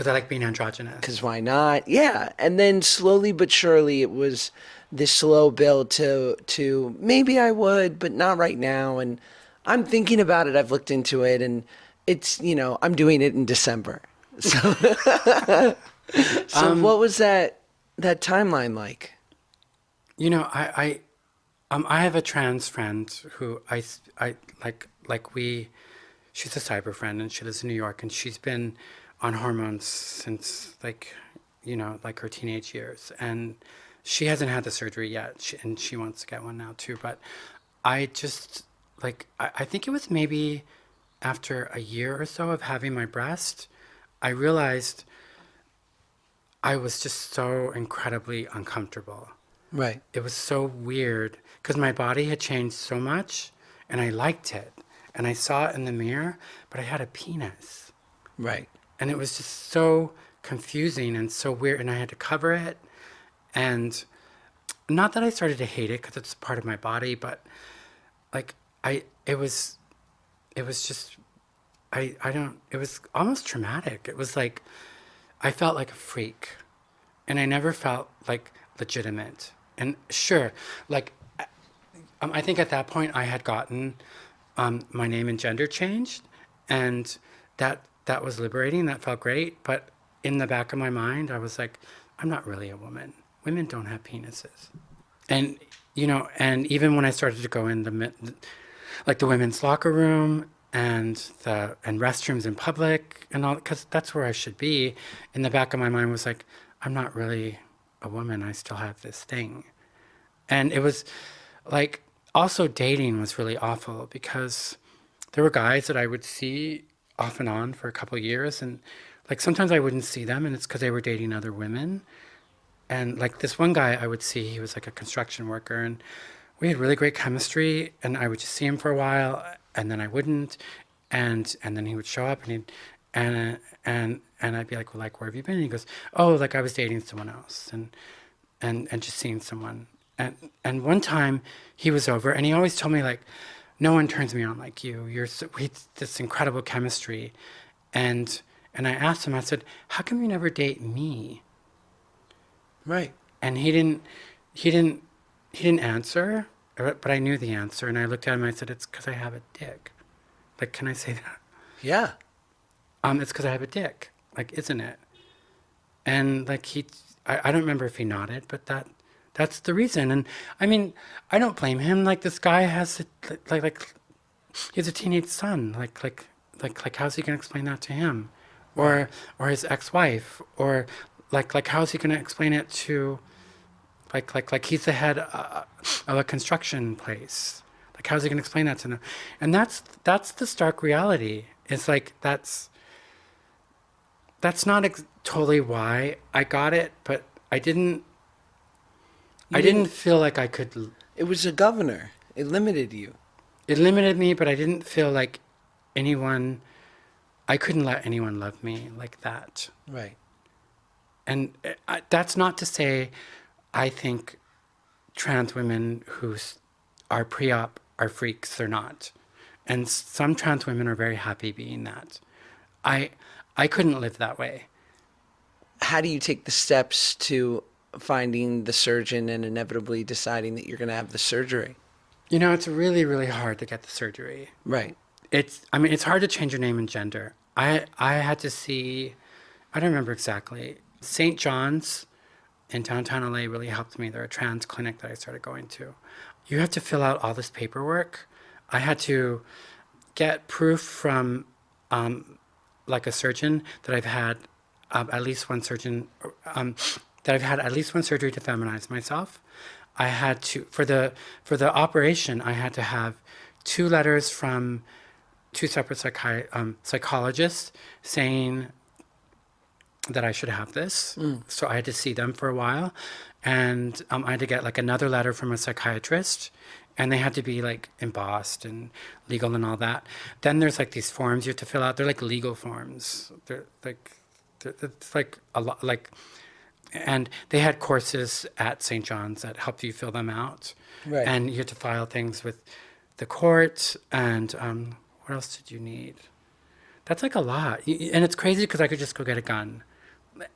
I like being androgynous. Because why not? Yeah. And then slowly but surely it was this slow build to maybe I would, but not right now. And I'm thinking about it. I've looked into it, and it's, I'm doing it in December. So, so what was that timeline like? You know, I have a trans friend who I she's a cyber friend and she lives in New York and she's been on hormones since like her teenage years and she hasn't had the surgery yet and she wants to get one now too. But I just I think it was maybe after a year or so of having my breast, I realized I was just so incredibly uncomfortable. Right. It was so weird because my body had changed so much and I liked it. And I saw it in the mirror, but I had a penis. Right. And it was just so confusing and so weird. And I had to cover it. And not that I started to hate it because it's part of my body, but like it was just, I don't, it was almost traumatic. It was like, I felt like a freak and I never felt like legitimate. And sure, like, I think at that point I had gotten my name and gender changed, and that was liberating. That felt great. But in the back of my mind, I was like, I'm not really a woman. Women don't have penises. And and even when I started to go in the women's locker room and restrooms in public and all, because that's where I should be. In the back of my mind was like, I'm not really a woman. I still have this thing. And it was like, also dating was really awful because there were guys that I would see off and on for a couple of years. And like, sometimes I wouldn't see them and it's because they were dating other women. And like this one guy I would see, he was like a construction worker and we had really great chemistry and I would just see him for a while and then I wouldn't. And then he would show up and and I'd be like, well, like, where have you been? And he goes, oh, like I was dating someone else and just seeing someone. And one time he was over and he always told me like, no one turns me on like you. We had this incredible chemistry. And I asked him, I said, how come you never date me? Right. And he didn't answer, but I knew the answer. And I looked at him and I said, it's because I have a dick. Like, can I say that? Yeah. It's because I have a dick. Like, isn't it? And like I don't remember if he nodded, but that's the reason. And I mean, I don't blame him. Like this guy has like he has a teenage son. Like how's he gonna explain that to him, or his ex-wife, or like how's he gonna explain it to like he's the head of a construction place. Like how's he gonna explain that to them? And that's the stark reality. It's like that's not totally why I got it, but I didn't feel like I could. It was a governor. It limited you. It limited me, but I didn't feel like I couldn't let anyone love me like that. Right. And that's not to say I think trans women who are pre-op are freaks. They're not. And some trans women are very happy being that. I couldn't live that way. How do you take the steps to finding the surgeon and inevitably deciding that you're going to have the surgery? You know, it's really, really hard to get the surgery. Right. It's hard to change your name and gender. I had to see, I don't remember exactly. St. John's in downtown LA really helped me. They're a trans clinic that I started going to. You have to fill out all this paperwork. I had to get proof from like a surgeon that I've had at least one surgeon that I've had at least one surgery to feminize myself. I had to for the operation. I had to have 2 letters from 2 separate psychologists saying that I should have this. So I had to see them for a while, and I had to get like another letter from a psychiatrist, and they had to be like embossed and legal and all that. Then there's like these forms you have to fill out. They're like legal forms. It's like a lot like. And they had courses at St. John's that helped you fill them out. Right. And you had to file things with the court. And what else did you need? That's like a lot. And it's crazy because I could just go get a gun.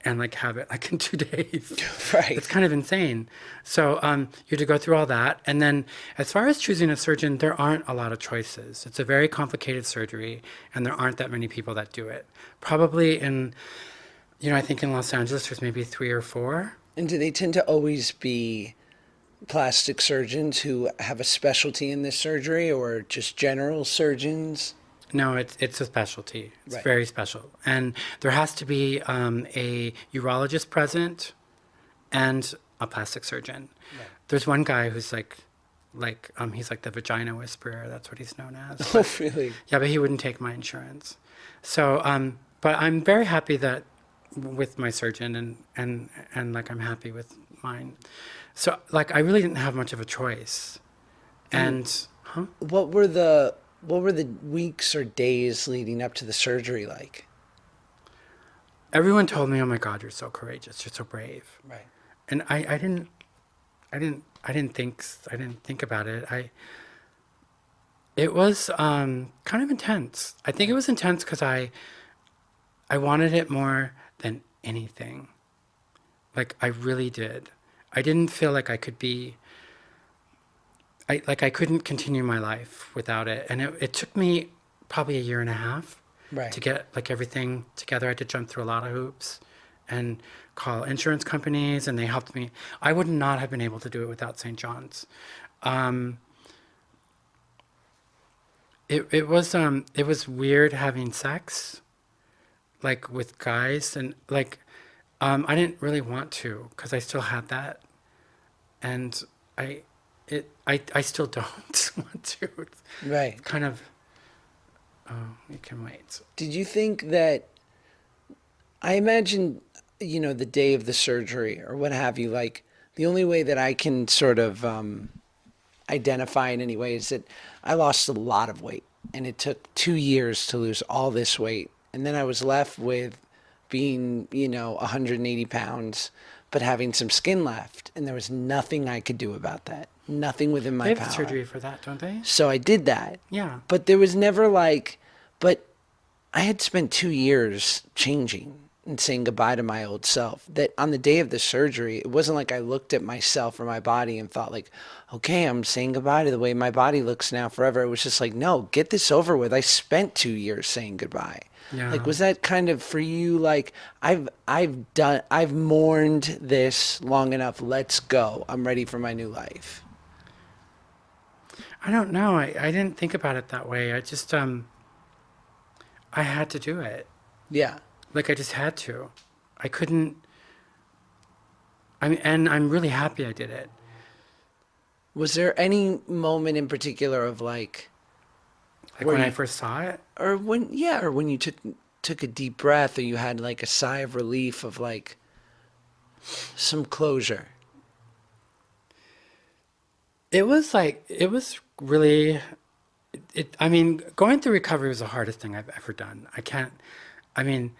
and like have it like in 2 days. Right. It's kind of insane. So you have to go through all that. And then as far as choosing a surgeon, there aren't a lot of choices. It's a very complicated surgery, and there aren't that many people that do it. Probably in, I think in Los Angeles, there's maybe 3 or 4. And do they tend to always be plastic surgeons who have a specialty in this surgery, or just general surgeons? No, it's a specialty. It's Right. very special. And there has to be a urologist present and a plastic surgeon. Right. There's one guy who's he's like the vagina whisperer. That's what he's known as. Oh, really? Yeah, but he wouldn't take my insurance. So, but I'm very happy that with my surgeon, and like I'm happy with mine. So like I really didn't have much of a choice. And What were the weeks or days leading up to the surgery like? everyone told me, "Oh my God, you're so courageous. You're so brave." Right. And I didn't think about it. It was kind of intense. I think it was intense because I wanted it more than anything. Like I really did. I didn't feel like I could I couldn't continue my life without it. And it took me probably a year and a half Right. to get like everything together. I had to jump through a lot of hoops and call insurance companies, and they helped me. I would not have been able to do it without St. John's. It was weird having sex, like with guys, and like I didn't really want to because I still had that, and I still don't want to. It's Right. kind of you can wait. Did you think that, I imagine, the day of the surgery or what have you, like the only way that I can sort of identify in any way is that I lost a lot of weight, and it took 2 years to lose all this weight. And then I was left with being, 180 pounds, but having some skin left. And there was nothing I could do about that. Nothing within my They have power. surgery for that, don't they? So I did that. Yeah. But there was never but I had spent 2 years changing and saying goodbye to my old self. That on the day of the surgery, it wasn't like I looked at myself or my body and thought like, okay, I'm saying goodbye to the way my body looks now forever. It was just like, no, get this over with. I spent 2 years saying goodbye. Yeah. Like, was that kind of for you? Like, I've mourned this long enough. Let's go. I'm ready for my new life. I don't know. I didn't think about it that way. I just I had to do it. Yeah. Like I just had to. I couldn't. I mean, and I'm really happy I did it. Was there any moment in particular of like Like when I first saw it. or when you took a deep breath, or you had like a sigh of relief of like some closure? It was really. I mean, going through recovery was the hardest thing I've ever done. I mean,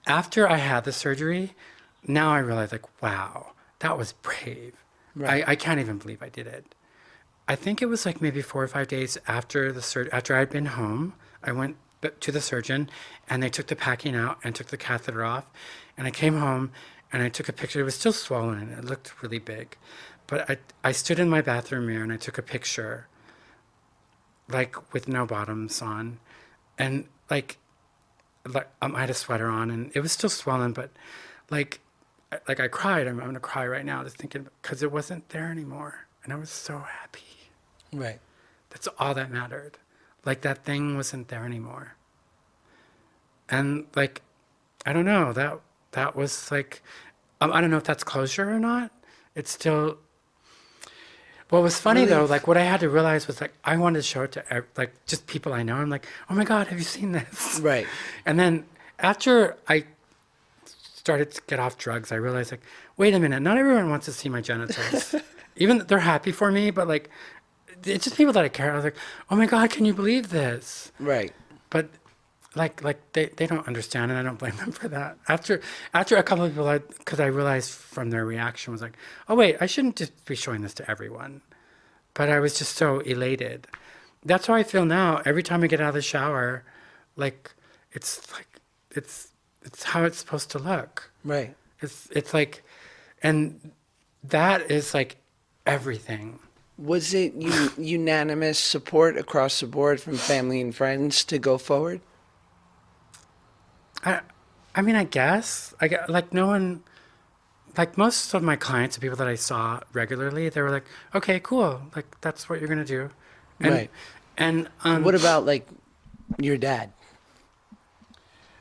after I had the surgery, now I realize like, wow, that was brave. Right. I can't even believe I did it. I think it was like maybe 4 or 5 days after after I'd been home, I went to the surgeon, and they took the packing out and took the catheter off, and I came home and I took a picture. It was still swollen and it looked really big, but I stood in my bathroom mirror and I took a picture, like with no bottoms on, and like I had a sweater on and it was still swollen, but like I cried. I'm gonna cry right now just thinking, because it wasn't there anymore, and I was so happy. Right. That's all that mattered. Like that thing wasn't there anymore. And like, I don't know, that was like, I don't know if that's closure or not. It's still, what was funny though, like what I had to realize was like, I wanted to show it to like just people I know. I'm like, oh my God, have you seen this? Right. And then after I started to get off drugs, I realized like, wait a minute, not everyone wants to see my genitals. Even they're happy for me, but like, it's just people that I care. I was like, oh my God, can you believe this? Right. But like they don't understand, and I don't blame them for that. After a couple of people, because I realized from their reaction was like, oh wait, I shouldn't just be showing this to everyone. But I was just so elated. That's how I feel now. Every time I get out of the shower, like it's it's how it's supposed to look. Right. It's like, and that is like everything. Was it unanimous support across the board from family and friends to go forward? I, I mean, I guess I get like no one, like most of my clients, the people that I saw regularly, they were like, okay, cool, like that's what you're gonna do, and Right. and What about like your dad?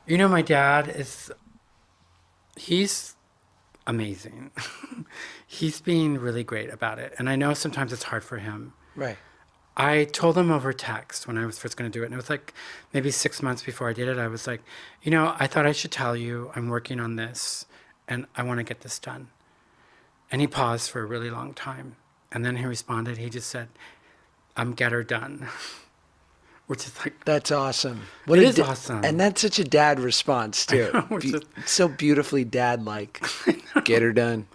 you know, my dad is he's amazing. He's being really great about it, and I know sometimes it's hard for him. Right. I told him over text when I was first going to do it. And it was like maybe 6 months before I did it. I was like, you know, I thought I should tell you I'm working on this and I want to get this done. And he paused for a really long time. And then he responded, he just said, get her done. Which is like, That's awesome. it is awesome. And that's such a dad response too. So beautifully dad-like. Get her done.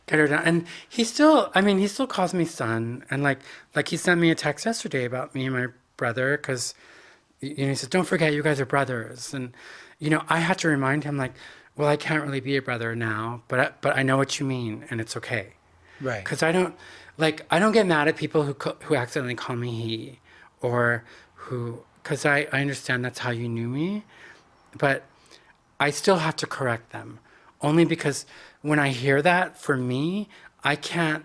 Get her done. And he still, I mean, he still calls me son. And like he sent me a text yesterday about me and my brother because, you know, he says, don't forget you guys are brothers. And, you know, I had to remind him like, well, I can't really be a brother now, but I know what you mean and it's okay. Right. Because I don't get mad at people who accidentally call me he or who, because I understand that's how you knew me, but I still have to correct them. Only because when I hear that, for me, I can't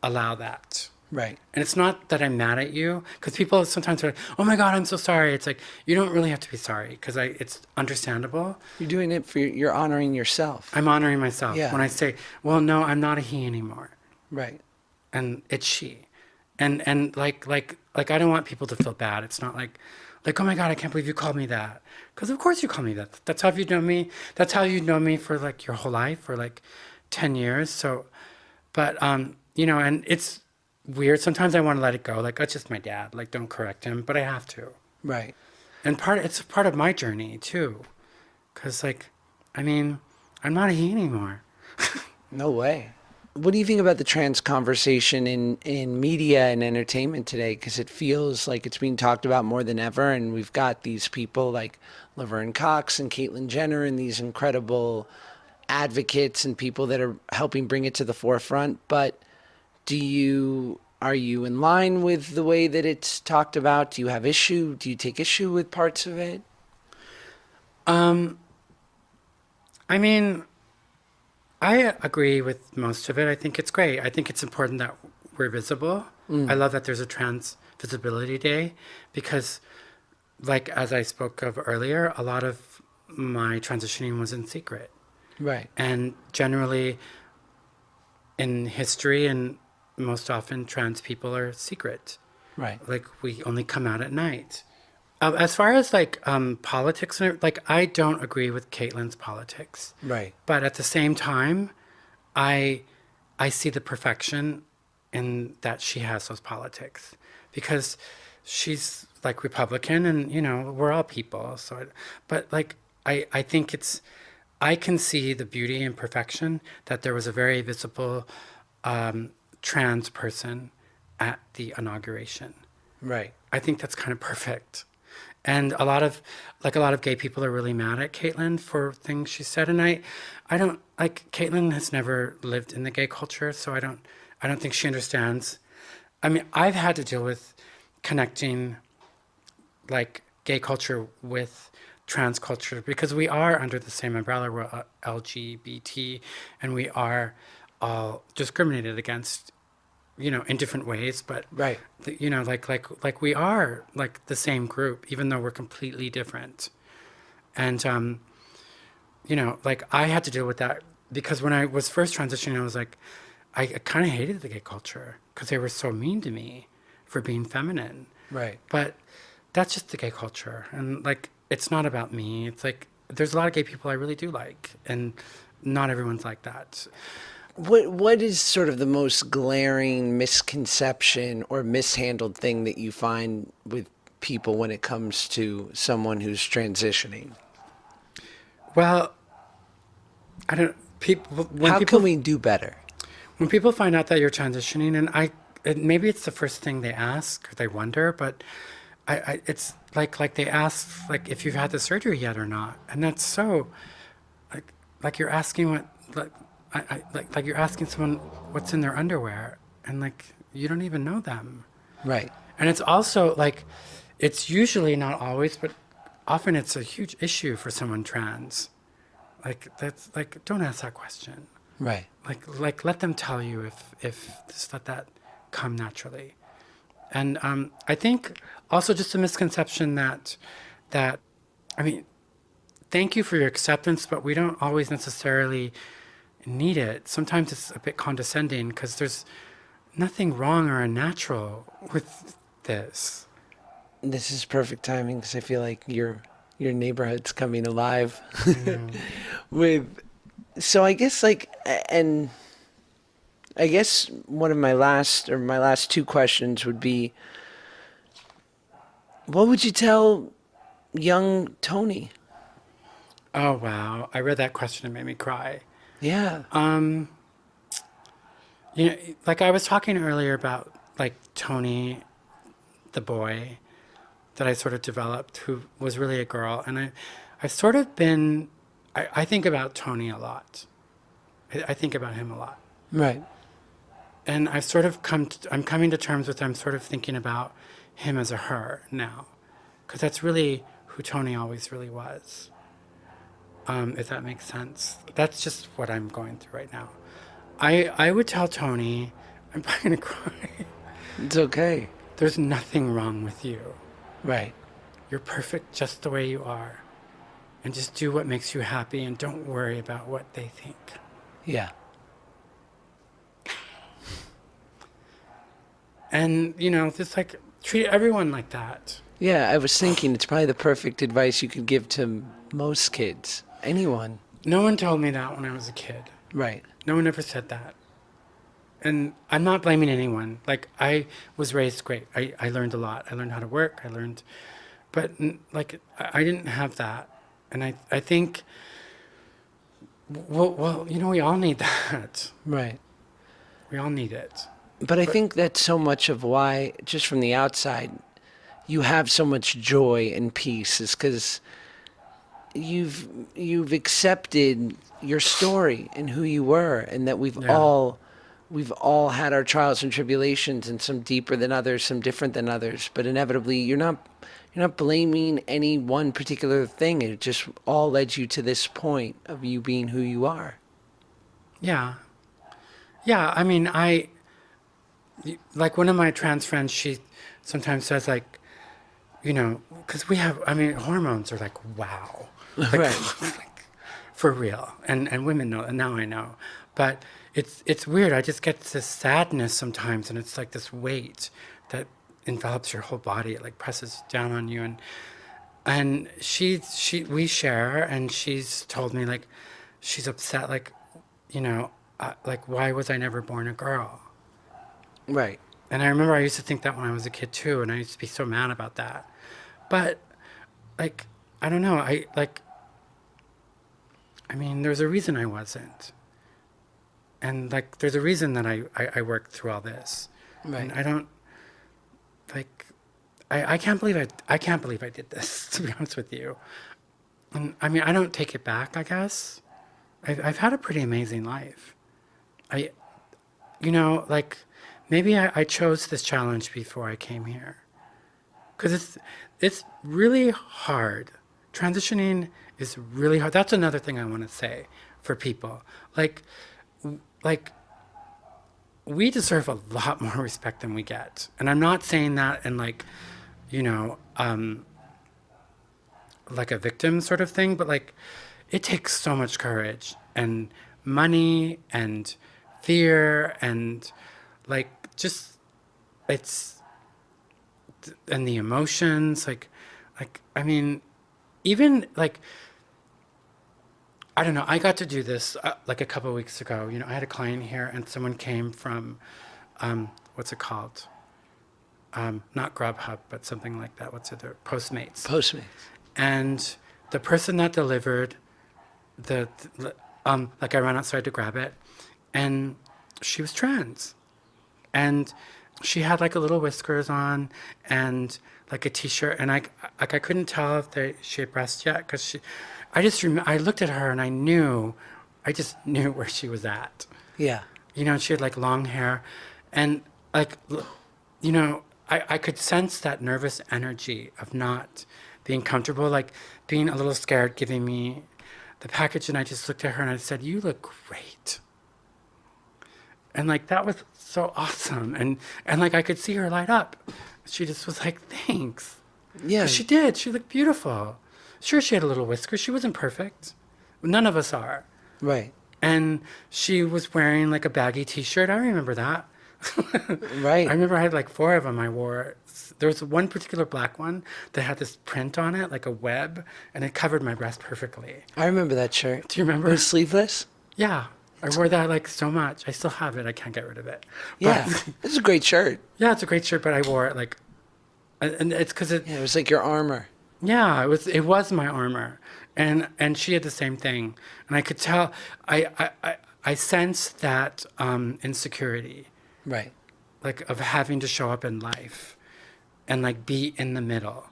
allow that. Right. And it's not that I'm mad at you, because people sometimes are like, oh my God, I'm so sorry. It's like, you don't really have to be sorry, because it's understandable. You're doing it you're honoring yourself. I'm honoring myself Yeah. when I say, well, no, I'm not a he anymore. Right. And it's she. And like I don't want people to feel bad. It's not like, oh my God, I can't believe you called me that. Because of course you call me that. That's how you know me. That's how you know me for like your whole life, for like 10 years. So, but, you know, and it's weird. Sometimes I want to let it go. Like, it's just my dad. Like, don't correct him, but I have to. Right. And it's part of my journey too. Because like, I mean, I'm not a he anymore. No way. What do you think about the trans conversation in media and entertainment today? Because it feels like it's being talked about more than ever, and we've got these people like Laverne Cox and Caitlyn Jenner and these incredible advocates and people that are helping bring it to the forefront. But are you in line with the way that it's talked about? Do you take issue with parts of it? I mean, I agree with most of it. I think it's great. I think it's important that we're visible. I love that there's a Trans Visibility Day because, like, as I spoke of earlier, a lot of my transitioning was in secret. Right. And generally, in history and most often, trans people are secret. Right. Like, we only come out at night. As far as like politics, like I don't agree with Caitlyn's politics. Right. But at the same time, I see the perfection in that she has those politics because she's like Republican, and you know we're all people. So, but like I think I can see the beauty and perfection that there was a very visible trans person at the inauguration. Right. I think that's kind of perfect. And a lot of gay people are really mad at Caitlyn for things she said. And I don't like, Caitlyn has never lived in the gay culture. So I don't think she understands. I mean, I've had to deal with connecting like gay culture with trans culture because we are under the same umbrella. We're LGBT and we are all discriminated against, you know, in different ways, but Right. you know, like we are like the same group, even though we're completely different. And, you know, like I had to deal with that because when I was first transitioning, I was like, I kind of hated the gay culture because they were so mean to me for being feminine. Right. But that's just the gay culture. And like, it's not about me. It's like, there's a lot of gay people I really do like, and not everyone's like that. What is sort of the most glaring misconception or mishandled thing that you find with people when it comes to someone who's transitioning? Well, I don't. People. How can we do better? When people find out that you're transitioning, and maybe it's the first thing they ask or they wonder, but it's like they ask like if you've had the surgery yet or not, and that's so like you're asking what, like you're asking someone what's in their underwear, and like you don't even know them. Right. And it's also like, it's usually, not always, but often it's a huge issue for someone trans. Like that's like, don't ask that question. Right. Like let them tell you if just let that come naturally. And I think also just a misconception that I mean, thank you for your acceptance, but we don't always necessarily need it. Sometimes it's a bit condescending because there's nothing wrong or unnatural with this. This is perfect timing because I feel like your neighborhood's coming alive with. So I guess and I guess one of my last two questions would be, what would you tell young Tony? Oh wow! I read that question and made me cry. Yeah. You know, like I was talking earlier about like Tony, the boy that I sort of developed, who was really a girl, and I've sort of been. I think about Tony a lot. I think about him a lot. Right. And I've sort of I'm coming to terms with, I'm sort of thinking about him as a her now. Because that's really who Tony always really was. If that makes sense. That's just what I'm going through right now. I would tell Tony, I'm probably going to cry. It's okay. There's nothing wrong with you. Right. You're perfect just the way you are. And just do what makes you happy and don't worry about what they think. Yeah. And, you know, just like treat everyone like that. Yeah, I was thinking it's probably the perfect advice you could give to most kids. Anyone. No one told me that when I was a kid. Right. No one ever said that. And I'm not blaming anyone. Like, I was raised great. I learned a lot. I learned how to work. But like, I didn't have that. And I think, well, you know, we all need that. Right. We all need it. But I think that's so much of why, just from the outside, you have so much joy and peace, is because you've accepted your story and who you were, and that we've all had our trials and tribulations, and some deeper than others, some different than others. But inevitably, you're not blaming any one particular thing. It just all led you to this point of you being who you are. Yeah. Yeah. I mean, like one of my trans friends, she sometimes says like, you know, because we have, I mean, hormones are like, wow. Like, Right. like, for real. And women know, and now I know. But it's weird. I just get this sadness sometimes, and it's like this weight that envelops your whole body. It like presses down on you. And we share, and she's told me like, she's upset, like, you know, like, why was I never born a girl? Right. And I remember I used to think that when I was a kid too, and I used to be so mad about that. But, like, I don't know, I mean, there's a reason I wasn't. And, like, there's a reason that I worked through all this. Right. And I don't, like, I can't believe I did this, to be honest with you. And, I mean, I don't take it back, I guess. I've had a pretty amazing life. You know, like, maybe I chose this challenge before I came here. Because it's really hard. Transitioning is really hard. That's another thing I want to say for people. Like, we deserve a lot more respect than we get. And I'm not saying that in like, you know, like a victim sort of thing, but like, it takes so much courage and money and fear and like just and the emotions, like I mean, even like, I don't know, I got to do this like a couple of weeks ago. You know, I had a client here, and someone came from what's it called, not Grubhub, but something like that. What's it, Postmates. And the person that delivered like, I ran outside to grab it, and she was trans. And she had like a little whiskers on and like a t-shirt, and I couldn't tell if she had breasts yet, because I looked at her and I knew I just knew where she was at. Yeah. You know, she had like long hair, and like, you know, I could sense that nervous energy of not being comfortable, like being a little scared, giving me the package, and I just looked at her and I said, "You look great." And like that was so awesome, and like I could see her light up. She just was like, "Thanks." Yeah. 'Cause she did. She looked beautiful. Sure, she had a little whisker. She wasn't perfect. None of us are. Right. And she was wearing like a baggy T-shirt. I remember that. Right. I remember I had like 4 of them I wore. There was one particular black one that had this print on it, like a web, and it covered my breast perfectly. I remember that shirt. Do you remember? It was sleeveless? Yeah. I wore that like so much. I still have it. I can't get rid of it. Yeah. But, It's a great shirt. yeah, it's a great shirt, but I wore it like, and it's because it. Yeah, it was like your armor. Yeah, it was my armor, and she had the same thing, and I could tell. I sensed that insecurity, Right. like of having to show up in life, and like be in the middle,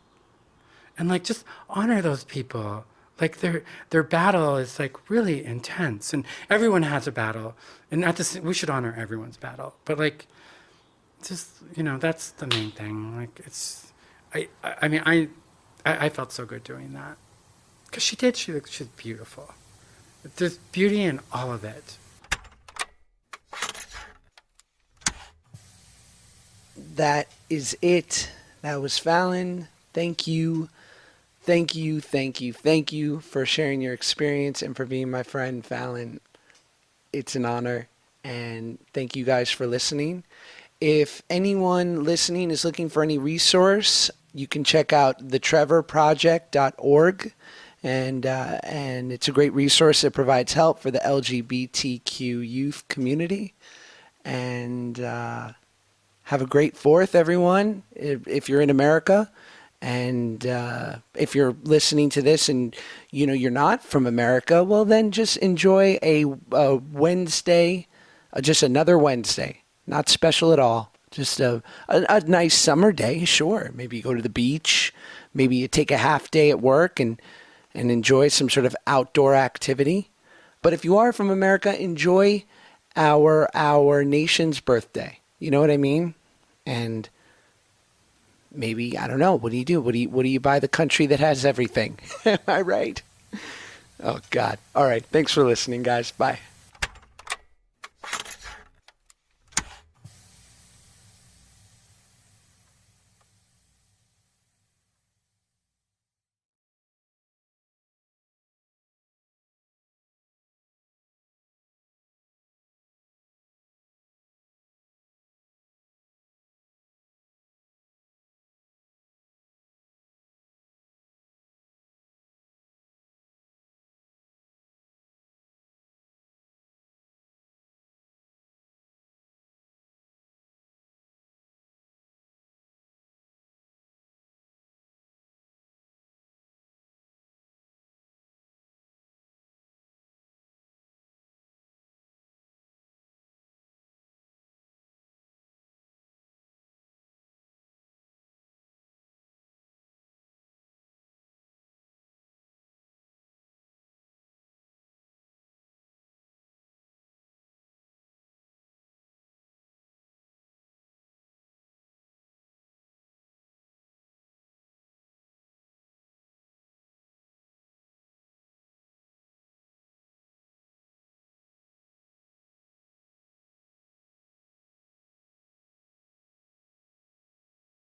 and like just honor those people. Like their battle is like really intense, and everyone has a battle, and we should honor everyone's battle. But like, just that's the main thing. Like it's, I mean I felt so good doing that, because she did. She's beautiful. There's beauty in all of it. That is it. That was Fallon. Thank you. Thank you, thank you, thank you for sharing your experience and for being my friend, Fallon. It's an honor, and thank you guys for listening. If anyone listening is looking for any resource, you can check out thetrevorproject.org, and it's a great resource that provides help for the LGBTQ youth community. And have a great 4th, everyone, if you're in America. And if you're listening to this and you're not from America, well then just enjoy a Wednesday, just another Wednesday, not special at all, just a nice summer day. Sure, maybe you go to the beach, maybe you take a half day at work and enjoy some sort of outdoor activity. But if you are from America, enjoy our nation's birthday. You know what I mean? And maybe, I don't know, what do you do? What do you buy the country that has everything? Am I right? Oh, God. All right. Thanks for listening, guys. Bye.